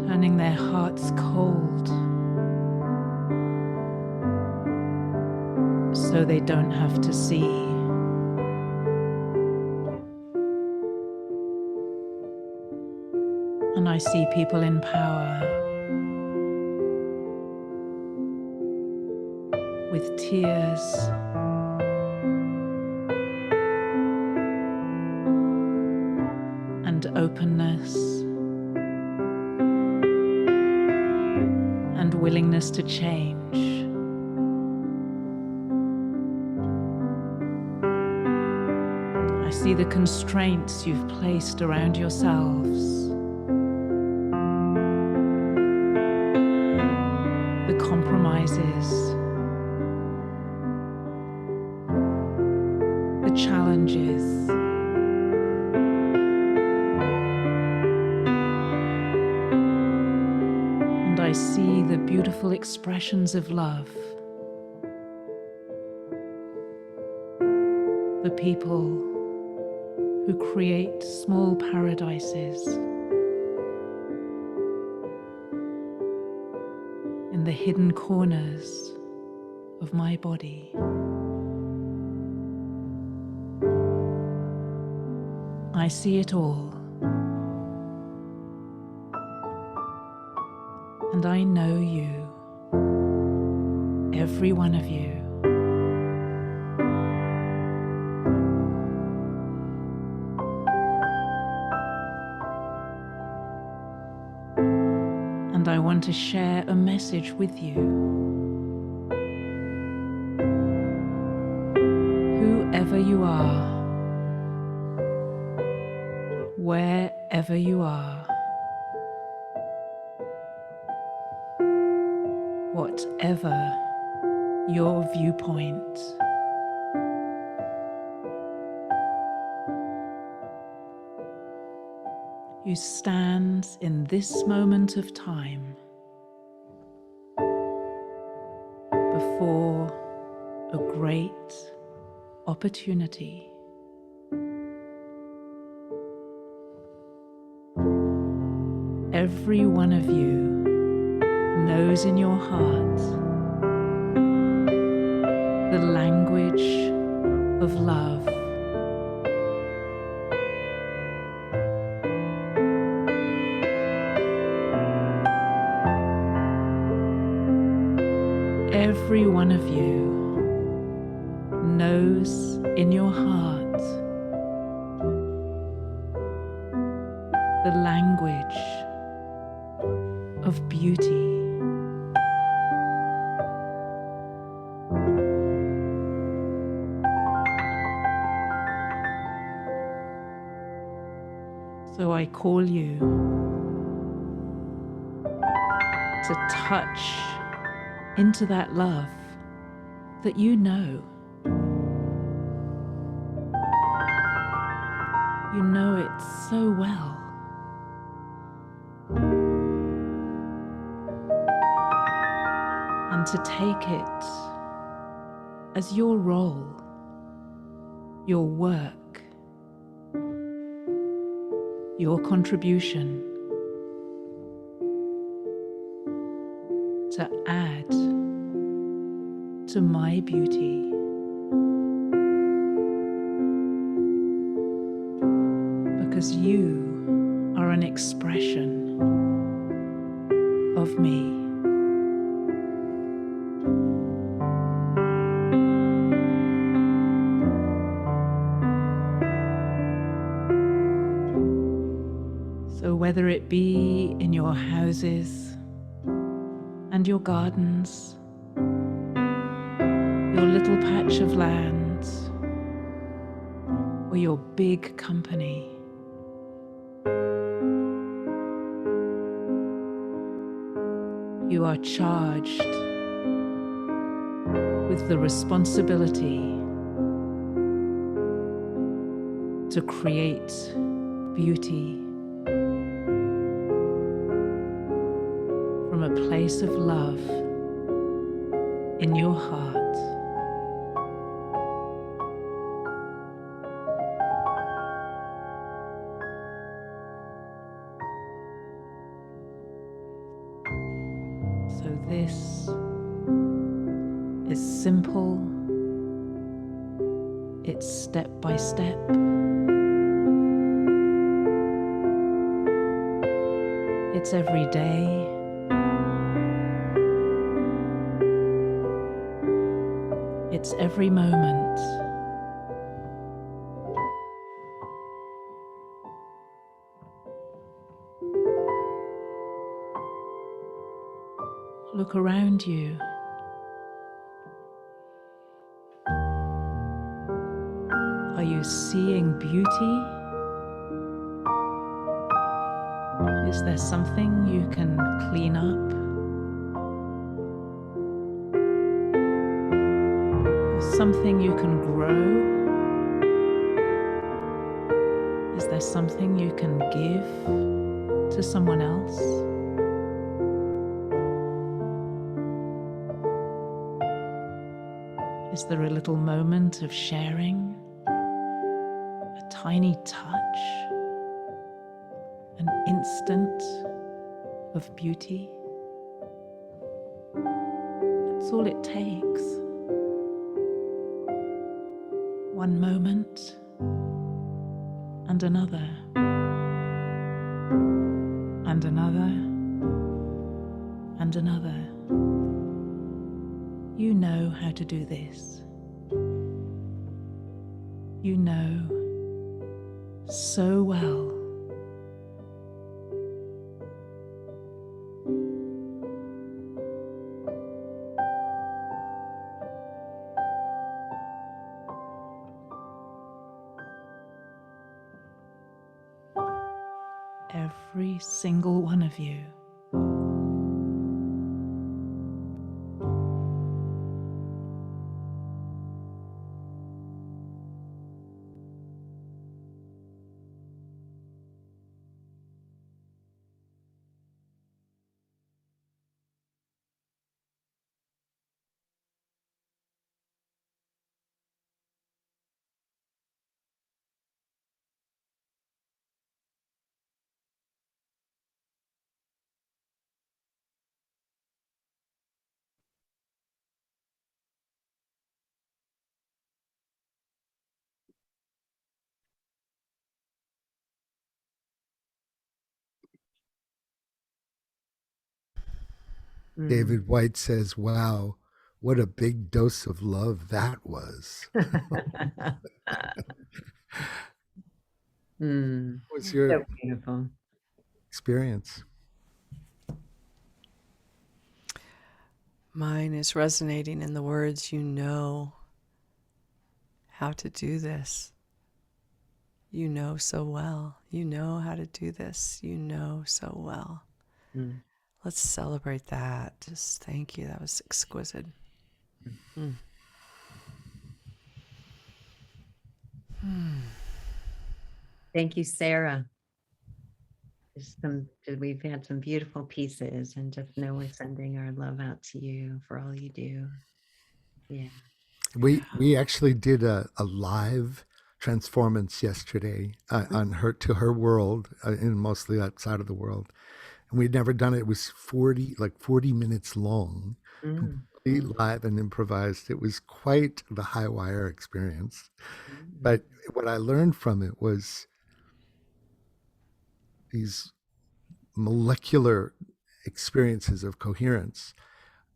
turning their hearts cold so they don't have to see. And I see people in power with tears and openness and willingness to change. I see the constraints you've placed around yourselves, the compromises, the challenges, and I see the beautiful expressions of love, the people who create small paradises in the hidden corners of my body. I see it all, and I know you, every one of you. And I want to share a message with you. Whoever you are, wherever you are, whatever your viewpoint, you stand in this moment of time before a great opportunity. Every one of you knows in your heart the language of love. Every one of you knows in your heart the language of beauty. So I call you to touch into that love that you know. You know it so well. And to take it as your role, your work, your contribution to add to my beauty. Because you are an expression of me. So whether it be in your houses and your gardens, your little patch of land, or your big company, you are charged with the responsibility to create beauty from a place of love in your heart. This is simple. It's step by step. It's every day. It's every moment. Look around you. Are you seeing beauty? Is there something you can clean up? Or something you can grow? Is there something you can give to someone else? Is there a little moment of sharing? A tiny touch? An instant of beauty? That's all it takes. One moment and another, and another, and another. You know how to do this. You know so well. Every single one of you. David White says, wow, what a big dose of love that was. What's your So beautiful. experience? Mine is resonating in the words, you know how to do this. You know so well. You know how to do this. You know so well. Let's celebrate that. Just thank you. That was exquisite. Thank you, Sarah. We've had some beautiful pieces, and just know we're sending our love out to you for all you do. Yeah. We actually did a live transformance yesterday on her world, in mostly that side of the world, and we'd never done it. It was 40 minutes long, completely live and improvised. It was quite the high wire experience. But what I learned from it was these molecular experiences of coherence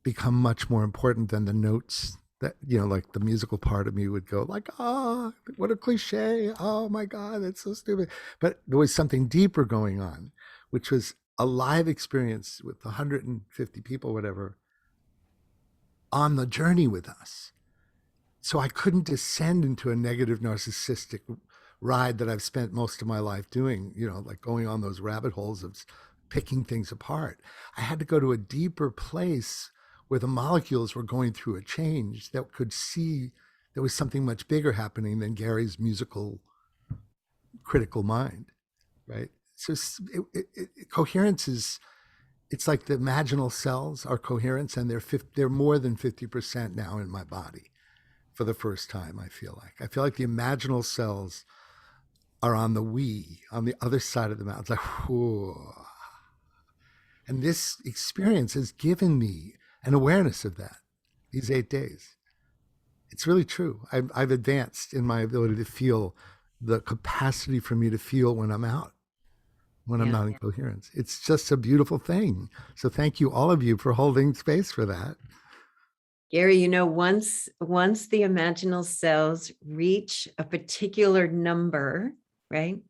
become much more important than the notes that, like the musical part of me would go like, oh, what a cliche. Oh my God, that's so stupid. But there was something deeper going on, which was a live experience with 150 people, whatever, on the journey with us. So I couldn't descend into a negative narcissistic ride that I've spent most of my life doing, like going on those rabbit holes of picking things apart. I had to go to a deeper place where the molecules were going through a change that could see there was something much bigger happening than Gary's musical critical mind, right? So coherence is, it's like the imaginal cells are coherence, and they're more than 50% now in my body for the first time. I feel like the imaginal cells are on the other side of the mountain. It's like, whoa. And this experience has given me and awareness of that, these 8 days. It's really true. I've advanced in my ability to feel, the capacity for me to feel when I'm out, when I'm Yeah. not in coherence. It's just a beautiful thing. So thank you, all of you, for holding space for that. Gary, you know, once the imaginal cells reach a particular number, right?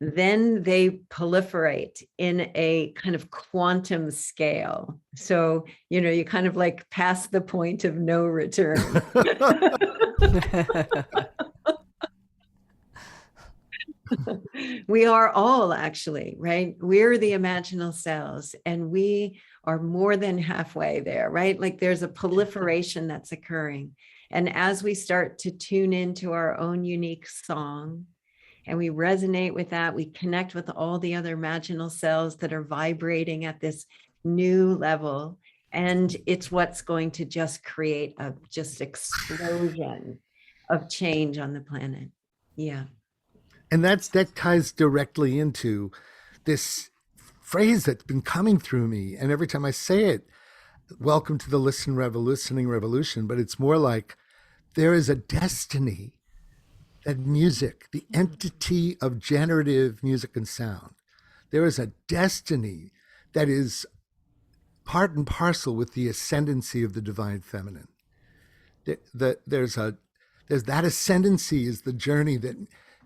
Then they proliferate in a kind of quantum scale. So, you know, you kind of like pass the point of no return. We are all actually, right? We're the imaginal cells, and we are more than halfway there, right? Like there's a proliferation that's occurring. And as we start to tune into our own unique song, and we resonate with that, we connect with all the other imaginal cells that are vibrating at this new level. And it's what's going to just create a just explosion of change on the planet. Yeah. And that ties directly into this phrase that's been coming through me. And every time I say it, welcome to the listening revolution, but it's more like there is a destiny that music, the entity of generative music and sound, there is a destiny that is part and parcel with the ascendancy of the divine feminine. There's that ascendancy is the journey that,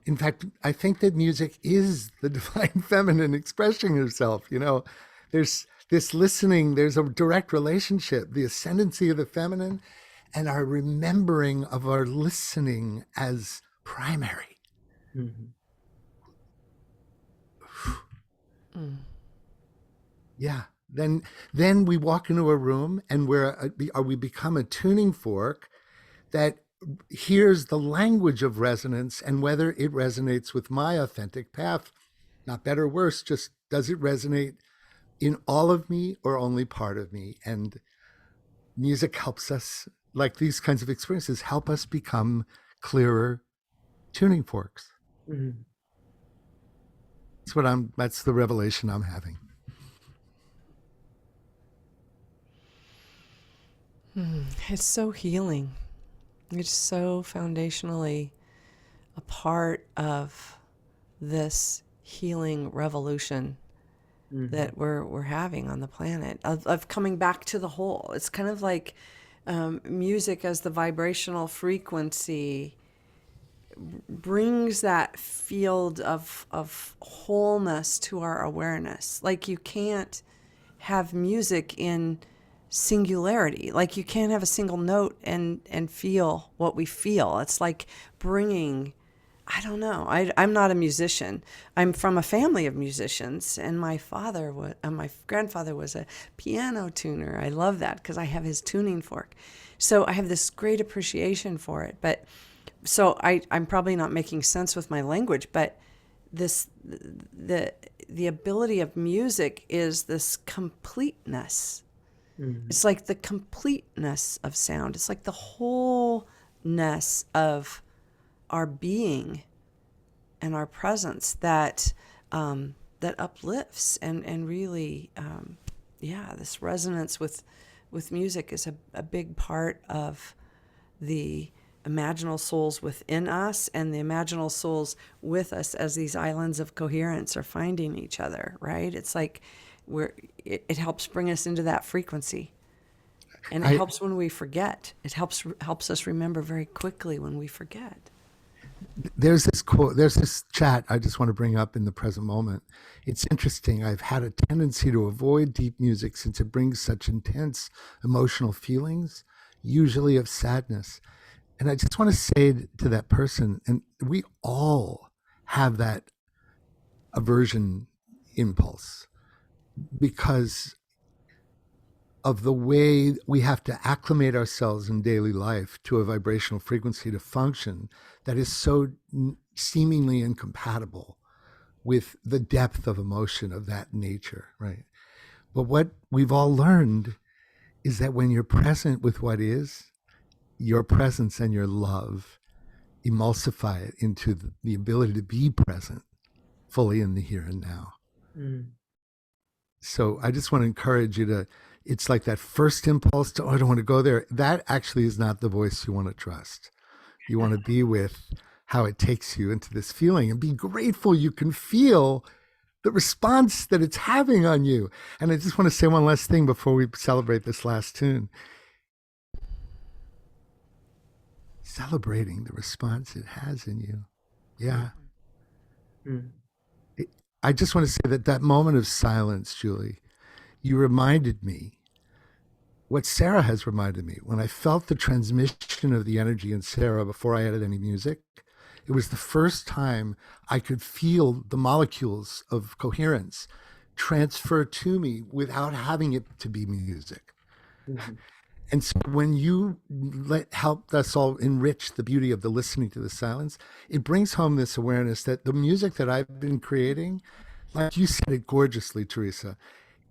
in fact, I think that music is the divine feminine expressing herself. You know, there's this listening, there's a direct relationship, the ascendancy of the feminine and our remembering of our listening as primary. Mm-hmm. Yeah. Then we walk into a room and we become a tuning fork that hears the language of resonance, and whether it resonates with my authentic path, not better or worse, just does it resonate in all of me or only part of me? And music helps us, like these kinds of experiences help us become clearer tuning forks. Mm-hmm. That's the revelation I'm having. It's so healing. It's so foundationally a part of this healing revolution that we're having on the planet, of coming back to the whole. It's kind of like music as the vibrational frequency brings that field of wholeness to our awareness. Like you can't have music in singularity. Like you can't have a single note and feel what we feel. It's like bringing, I don't know. I'm not a musician. I'm from a family of musicians, and my grandfather was a piano tuner. I love that because I have his tuning fork. So I have this great appreciation for it. But so I'm probably not making sense with my language, but the ability of music is this completeness. Mm-hmm. It's like the completeness of sound. It's like the wholeness of our being and our presence that uplifts and really, this resonance with music is a big part of the imaginal souls within us and the imaginal souls with us as these islands of coherence are finding each other, right? It's like it helps bring us into that frequency. And it helps when we forget. It helps us remember very quickly when we forget. There's this quote, there's this chat I just want to bring up in the present moment. It's interesting. I've had a tendency to avoid deep music since it brings such intense emotional feelings, usually of sadness. And I just want to say to that person, and we all have that aversion impulse because of the way we have to acclimate ourselves in daily life to a vibrational frequency to function that is so seemingly incompatible with the depth of emotion of that nature, right? But what we've all learned is that when you're present with what is, your presence and your love emulsify it into the ability to be present fully in the here and now. Mm. So I just want to encourage you to it's like that first impulse to, oh, I don't want to go there. That actually is not the voice you want to trust. You want to be with how it takes you into this feeling and be grateful you can feel the response that it's having on you. And I just want to say one last thing before we celebrate this last tune. Celebrating the response it has in you. Yeah. I just want to say that moment of silence, Julie, you reminded me what Sarah has reminded me. When I felt the transmission of the energy in Sarah before I added any music, it was the first time I could feel the molecules of coherence transfer to me without having it to be music. Mm-hmm. And so when you helped us all enrich the beauty of the listening to the silence, it brings home this awareness that the music that I've been creating, like you said it gorgeously, Teresa,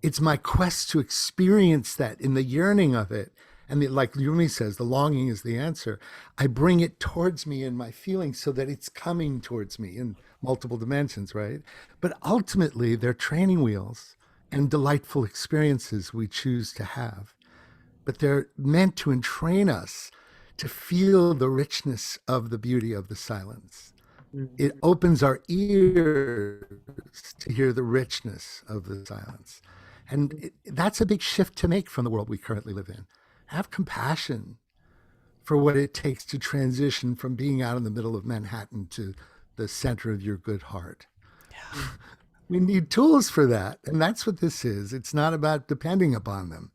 it's my quest to experience that in the yearning of it. And like Yumi says, the longing is the answer. I bring it towards me in my feelings so that it's coming towards me in multiple dimensions, right? But ultimately, they're training wheels and delightful experiences we choose to have. But they're meant to entrain us to feel the richness of the beauty of the silence. Mm-hmm. It opens our ears to hear the richness of the silence. And that's a big shift to make from the world we currently live in. Have compassion for what it takes to transition from being out in the middle of Manhattan to the center of your good heart. Yeah. We need tools for that. And that's what this is. It's not about depending upon them.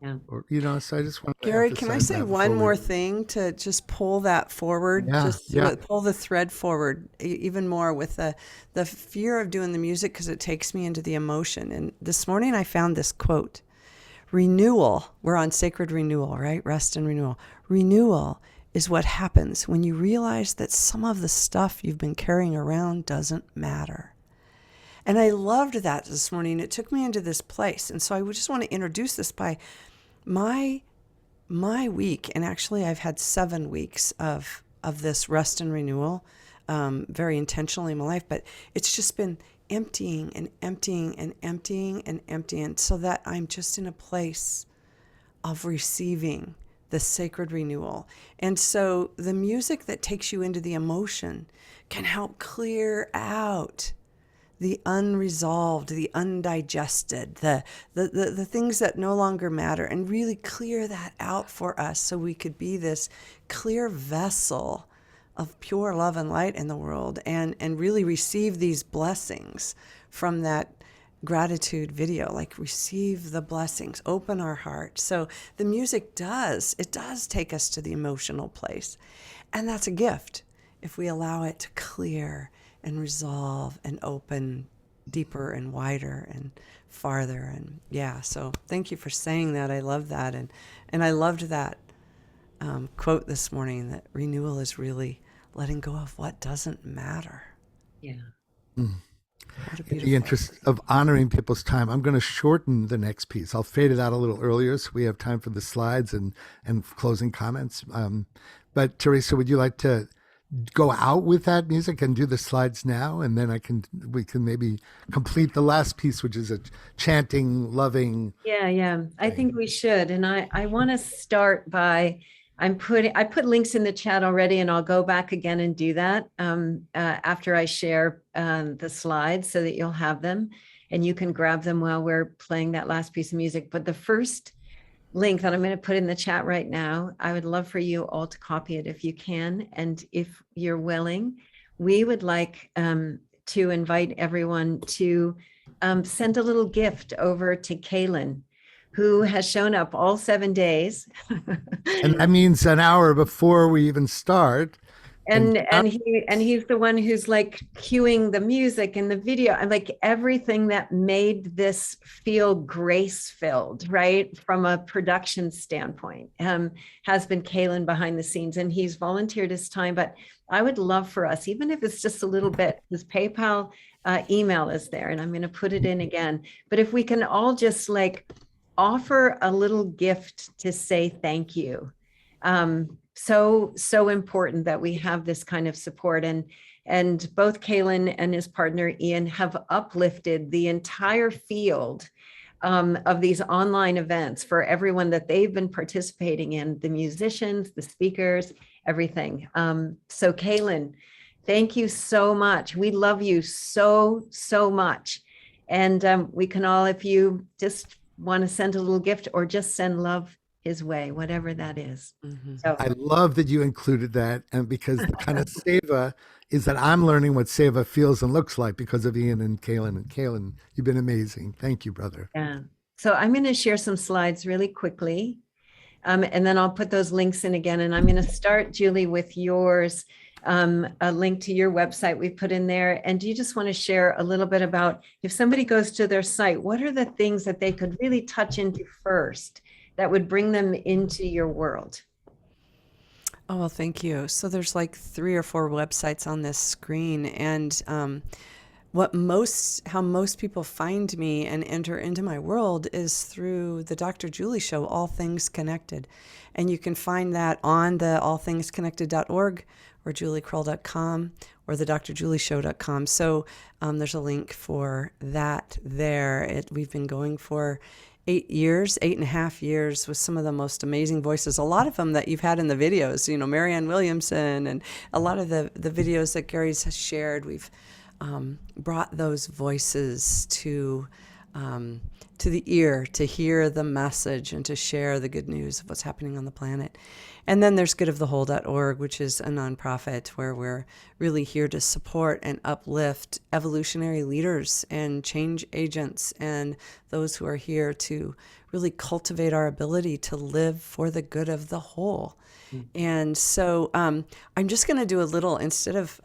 Yeah. Or, so I just want to Gary, can I say one more thing to just pull that forward? Yeah, pull the thread forward even more with the fear of doing the music, because it takes me into the emotion. And this morning I found this quote: renewal, we're on sacred renewal, right? Rest and renewal. Renewal is what happens when you realize that some of the stuff you've been carrying around doesn't matter. And I loved that this morning. It took me into this place. And so I would just want to introduce this by my week. And actually, I've had 7 weeks of this rest and renewal, very intentionally in my life. But it's just been emptying and emptying and emptying and emptying, so that I'm just in a place of receiving the sacred renewal. And so the music that takes you into the emotion can help clear out the unresolved, the undigested, the things that no longer matter, and really clear that out for us so we could be this clear vessel of pure love and light in the world, and really receive these blessings from that gratitude video. Like, receive the blessings, open our heart. So the music does take us to the emotional place. And that's a gift if we allow it to clear and resolve and open deeper and wider and farther. And yeah, so thank you for saying that. I love that. And I loved that quote this morning, that renewal is really letting go of what doesn't matter. Yeah. In the interest of honoring people's time, I'm going to shorten the next piece. I'll fade it out a little earlier so we have time for the slides and closing comments. But Teresa, would you like to go out with that music and do the slides now, and then we can maybe complete the last piece, which is a chanting, loving. Yeah. I think we should. And I want to start by, I put links in the chat already, and I'll go back again and do that after I share the slides, so that you'll have them and you can grab them while we're playing that last piece of music. But the first link that I'm going to put in the chat right now, I would love for you all to copy it if you can. And if you're willing, we would like to invite everyone to send a little gift over to Kaylin, who has shown up all 7 days. And that means an hour before we even start. And he's the one who's like cueing the music and the video, and like everything that made this feel grace-filled, right, from a production standpoint, has been Kaylin behind the scenes, and he's volunteered his time. But I would love for us, even if it's just a little bit, his PayPal email is there, and I'm going to put it in again. But if we can all just like offer a little gift to say thank you. So important that we have this kind of support, and both Kaylin and his partner Ian have uplifted the entire field of these online events for everyone that they've been participating in, the musicians, the speakers, everything. So Kaylin, thank you so much. We love you so, so much. And we can all, if you just want to send a little gift or just send love his way, whatever that is. So I love that you included that. And because the kind of seva is that I'm learning what seva feels and looks like because of Ian and Kaylin. And Kaylin, you've been amazing. Thank you, brother. yeah. So I'm going to share some slides really quickly. And then I'll put those links in again. And I'm going to start, Julie, with yours, a link to your website we put in there. And do you just want to share a little bit about if somebody goes to their site, what are the things that they could really touch into first that would bring them into your world? Oh, well, thank you. So there's like 3 or 4 websites on this screen, and how most people find me and enter into my world is through the Dr. Julie Show, All Things Connected. And you can find that on the allthingsconnected.org or juliekrull.com or the drjulieshow.com. So there's a link for that there. We've been going for 8.5 years with some of the most amazing voices, a lot of them that you've had in the videos, Marianne Williamson, and a lot of the videos that Gary's has shared. We've brought those voices to the ear to hear the message and to share the good news of what's happening on the planet. And then there's goodofthewhole.org, which is a nonprofit where we're really here to support and uplift evolutionary leaders and change agents and those who are here to really cultivate our ability to live for the good of the whole. And so I'm just going to do a little, instead of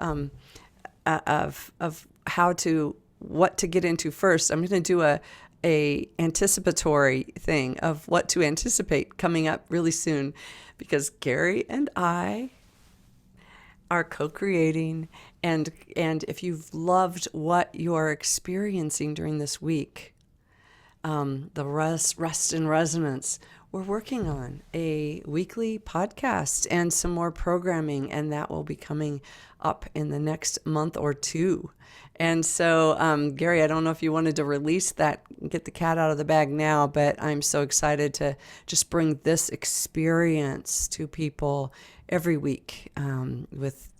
what to get into first, I'm going to do a anticipatory thing of what to anticipate coming up really soon, because Gary and I are co-creating, and if you've loved what you're experiencing during this week, the rest in resonance, we're working on a weekly podcast and some more programming, and that will be coming up in the next month or 2. And so, Gary, I don't know if you wanted to release that, get the cat out of the bag now, but I'm so excited to just bring this experience to people every week with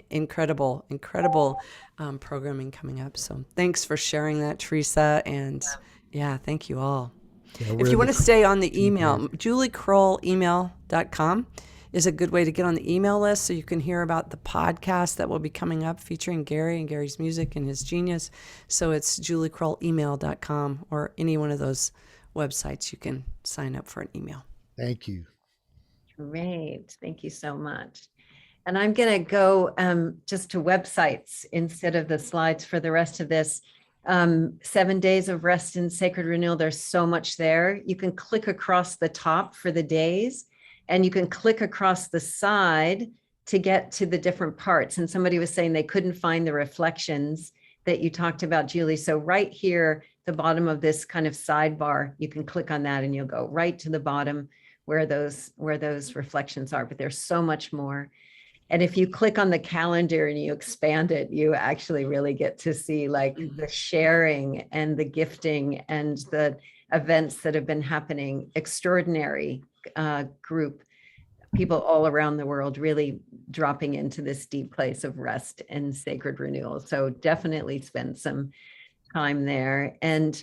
incredible programming coming up. So thanks for sharing that, Teresa. And yeah, thank you all. Yeah, If you want to stay on the email, juliekrullemail.com is a good way to get on the email list so you can hear about the podcast that will be coming up featuring Gary and Gary's music and his genius. So it's juliekrullemail.com or any one of those websites you can sign up for an email. Thank you. Great. Thank you so much. And I'm going to go just to websites instead of the slides for the rest of this. 7 days of rest and sacred renewal. There's so much there. You can click across the top for the days, and you can click across the side to get to the different parts. And somebody was saying they couldn't find the reflections that you talked about, Julie. So right here, the bottom of this kind of sidebar, you can click on that and you'll go right to the bottom where those reflections are. But there's so much more. And if you click on the calendar and you expand it, you actually really get to see like the sharing and the gifting and the events that have been happening. Extraordinary group, people all around the world really dropping into this deep place of rest and sacred renewal. So definitely spend some time there. And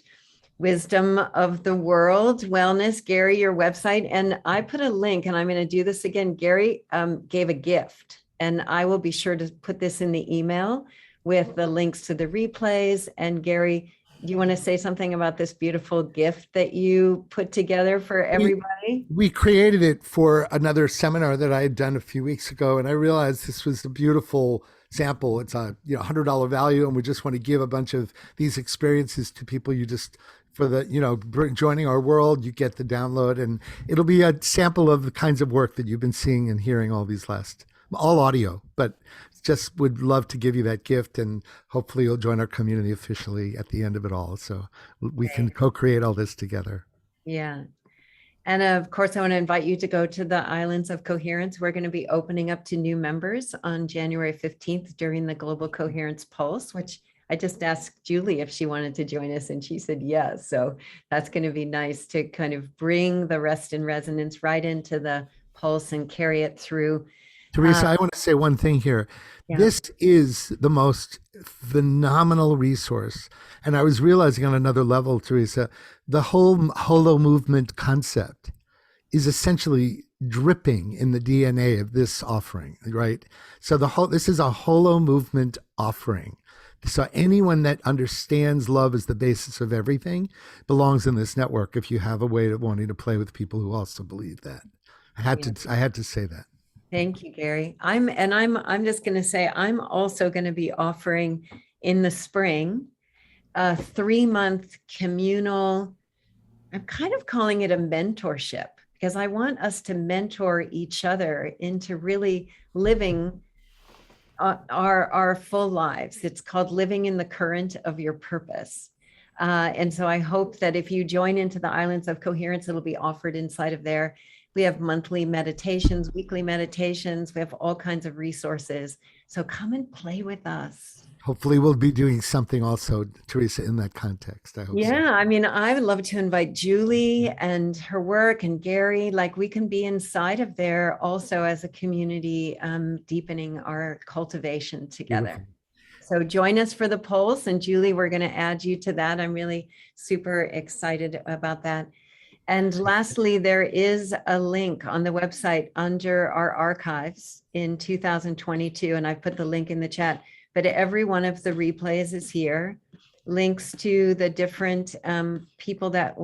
Wisdom of the World Wellness, Gary, your website. And I put a link, and I'm going to do this again. Gary gave a gift, and I will be sure to put this in the email with the links to the replays. And Gary, do you want to say something about this beautiful gift that you put together for everybody? We created it for another seminar that I had done a few weeks ago, and I realized this was a beautiful sample. It's a $100 value, and we just want to give a bunch of these experiences to people. You just, for the, joining our world, you get the download, and it'll be a sample of the kinds of work that you've been seeing and hearing all audio, but just would love to give you that gift, and hopefully you'll join our community officially at the end of it all. So we can co-create all this together. Yeah. And of course, I want to invite you to go to the Islands of Coherence. We're going to be opening up to new members on January 15th during the Global Coherence Pulse, which I just asked Julie if she wanted to join us, and she said yes. So that's going to be nice to kind of bring the rest in resonance right into the pulse and carry it through. Teresa, I want to say one thing here. Yeah. This is the most phenomenal resource. And I was realizing on another level, Teresa, the whole holo movement concept is essentially dripping in the DNA of this offering, right? So this is a holo movement offering. So anyone that understands love as the basis of everything belongs in this network if you have a way of wanting to play with people who also believe that. I had to say that. Thank you, Gary. I'm just going to say, I'm also going to be offering in the spring a 3-month communal, I'm kind of calling it a mentorship, because I want us to mentor each other into really living our full lives. It's called Living in the Current of Your Purpose. And so I hope that if you join into the Islands of Coherence, it'll be offered inside of there. We have monthly meditations, weekly meditations. We have all kinds of resources. So come and play with us. Hopefully we'll be doing something also, Teresa, in that context. I hope so. Yeah, I mean, I would love to invite Julie and her work and Gary. Like, we can be inside of there also as a community, deepening our cultivation together. Beautiful. So join us for the polls. And Julie, we're going to add you to that. I'm really super excited about that. And lastly, there is a link on the website under our archives in 2022. And I've put the link in the chat, but every one of the replays is here. Links to the different people that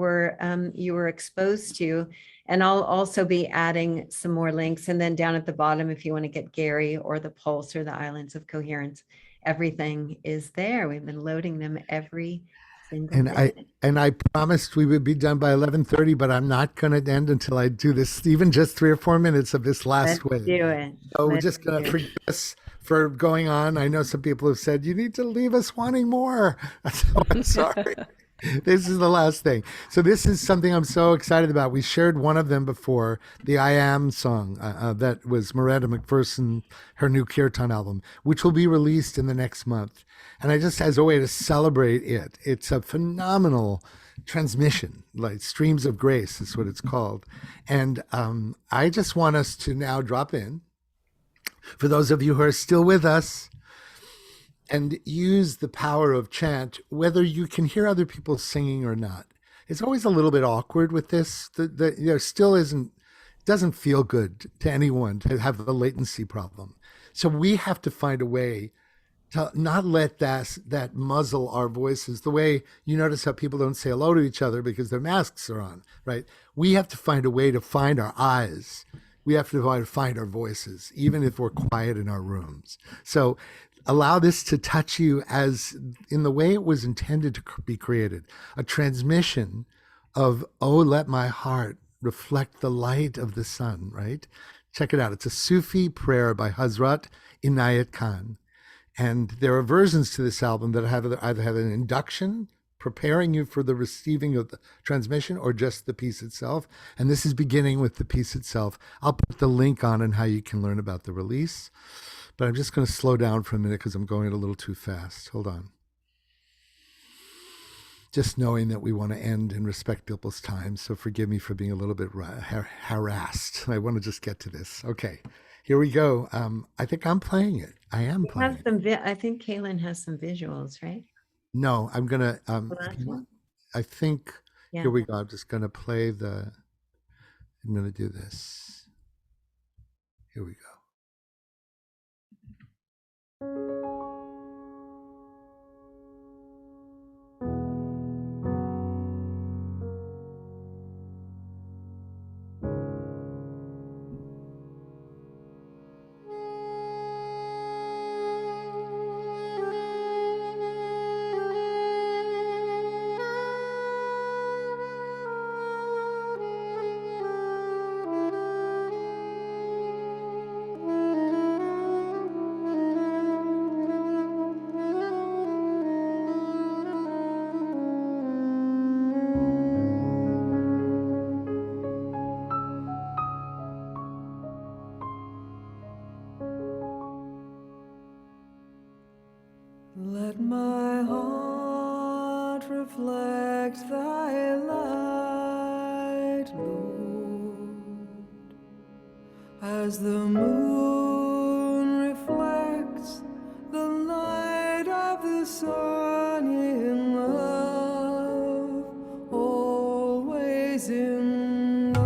you were exposed to. And I'll also be adding some more links. And then down at the bottom, if you want to get Gary or the Pulse or the Islands of Coherence, everything is there. We've been loading them every single day. And I promised we would be done by 11:30, but I'm not going to end until I do this, even just 3 or 4 minutes of this last wave. Let's do it. So we're just going to forgive us for going on. I know some people have said, you need to leave us wanting more. So I'm sorry. This is the last thing. So this is something I'm so excited about. We shared one of them before, the I Am song that was Miranda McPherson, her new Kirtan album, which will be released in the next month. And I just, as a way to celebrate it, it's a phenomenal transmission, like Streams of Grace is what it's called. And I just want us to now drop in, for those of you who are still with us, and use the power of chant, whether you can hear other people singing or not. It's always a little bit awkward with this. Doesn't feel good to anyone to have the latency problem. So we have to find a way to not let that muzzle our voices. The way you notice how people don't say hello to each other because their masks are on, right? We have to find a way to find our eyes. We have to find our voices, even if we're quiet in our rooms. So allow this to touch you as in the way it was intended to be created, a transmission of, oh, let my heart reflect the light of the sun, right? Check it out. It's a Sufi prayer by Hazrat Inayat Khan. And there are versions to this album that either have an induction, preparing you for the receiving of the transmission, or just the piece itself. And this is beginning with the piece itself. I'll put the link on and how you can learn about the release. But I'm just going to slow down for a minute because I'm going a little too fast. Hold on. Just knowing that we want to end and respect people's time. So forgive me for being a little bit harassed. I want to just get to this. Okay, here we go. I think I'm playing it. I am playing it. I think Kaylin has some visuals, right? No, I'm going to, I think, Yeah. Here we go. I'm just going to play I'm going to do this. Here we go. Let my heart reflect thy light, Lord, as the moon reflects the light of the sun in love, always in love.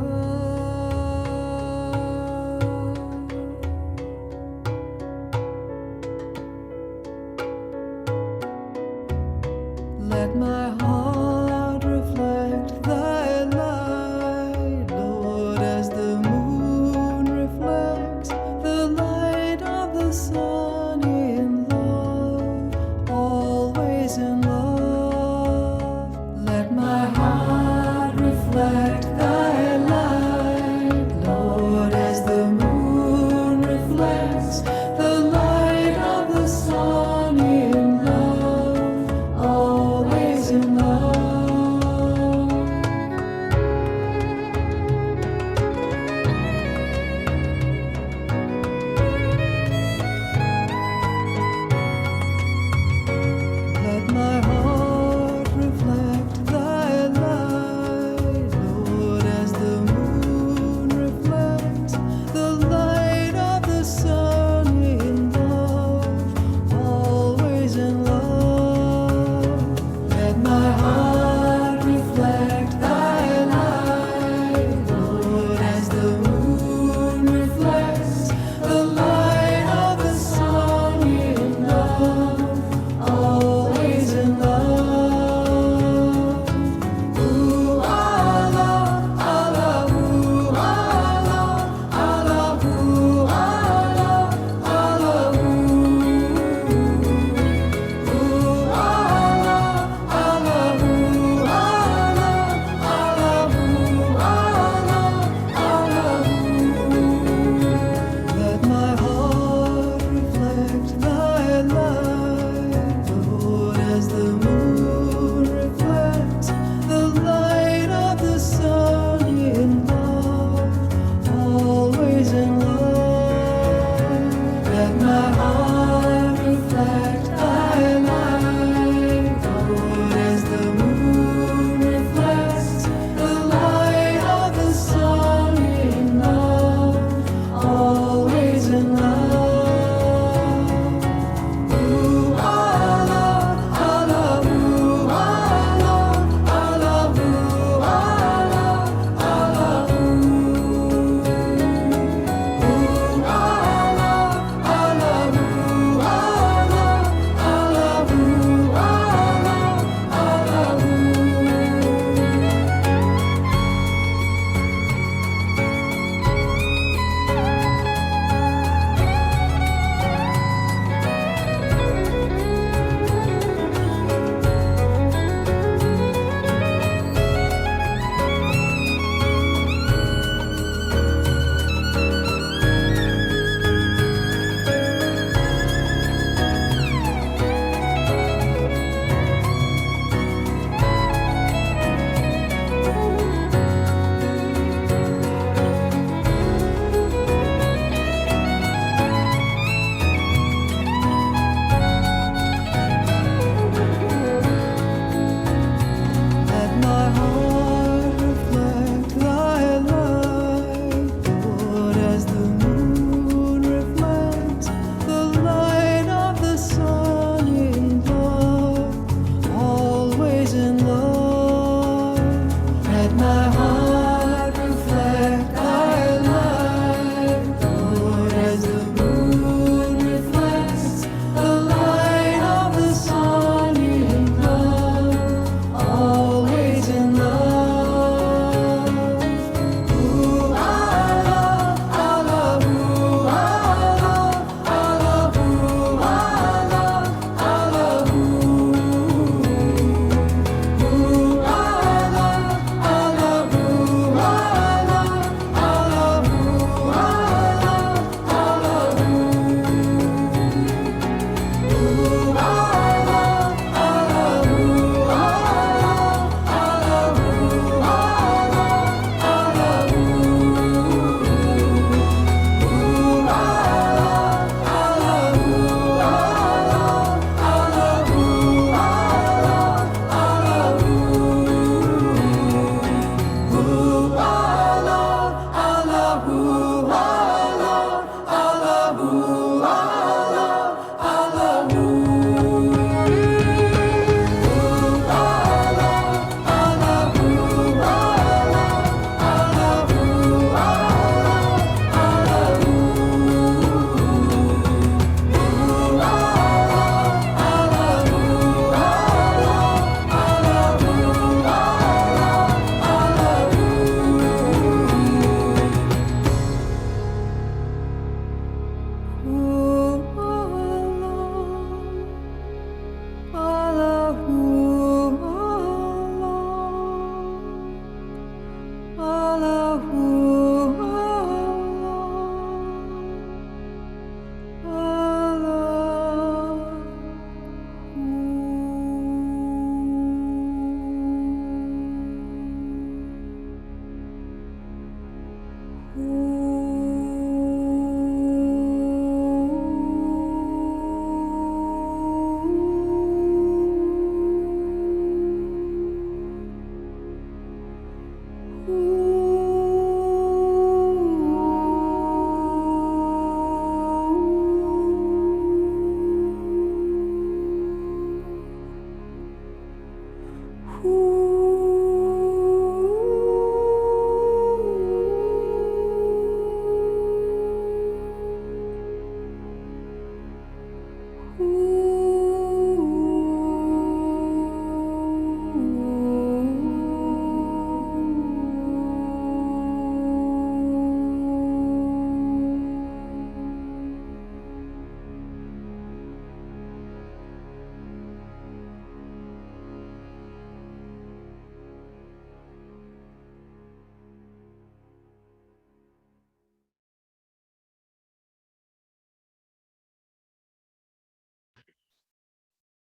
Let my heart reflect thy light, Lord, as the moon reflects the light of the sun in love, always in love. Let my heart reflect thy light, Lord, as the moon reflects the light of the sun in love, always in love.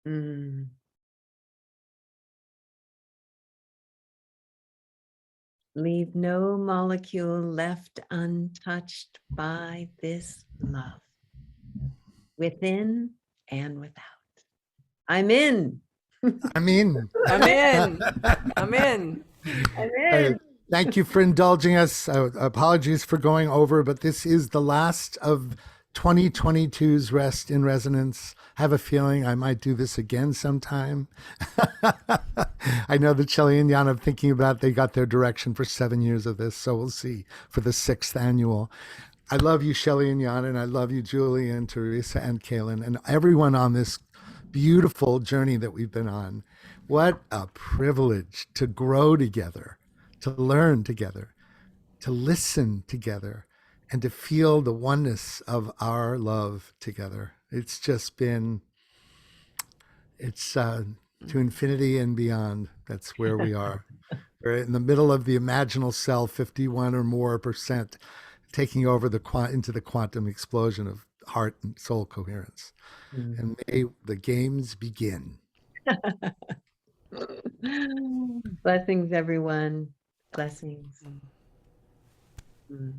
Mm. Leave no molecule left untouched by this love, within and without. I'm in. I mean, I'm in. I'm in. I'm I- in. thank you for indulging us. Apologies for going over, but this is the last of 2022's Rest in Resonance. I have a feeling I might do this again sometime. I know that Shelley and Jan are thinking about, they got their direction for 7 years of this, so we'll see for the 6th annual. I love you, Shelley and Jan, and I love you, Julie and Teresa and Kaylin, and everyone on this beautiful journey that we've been on. What a privilege to grow together, to learn together, to listen together, and to feel the oneness of our love together. It's just been, it's to infinity and beyond. That's where we are. We're in the middle of the imaginal self, 51 or more percent, taking over into the quantum explosion of heart and soul coherence. And may the games begin. Blessings, everyone. Blessings. Mm.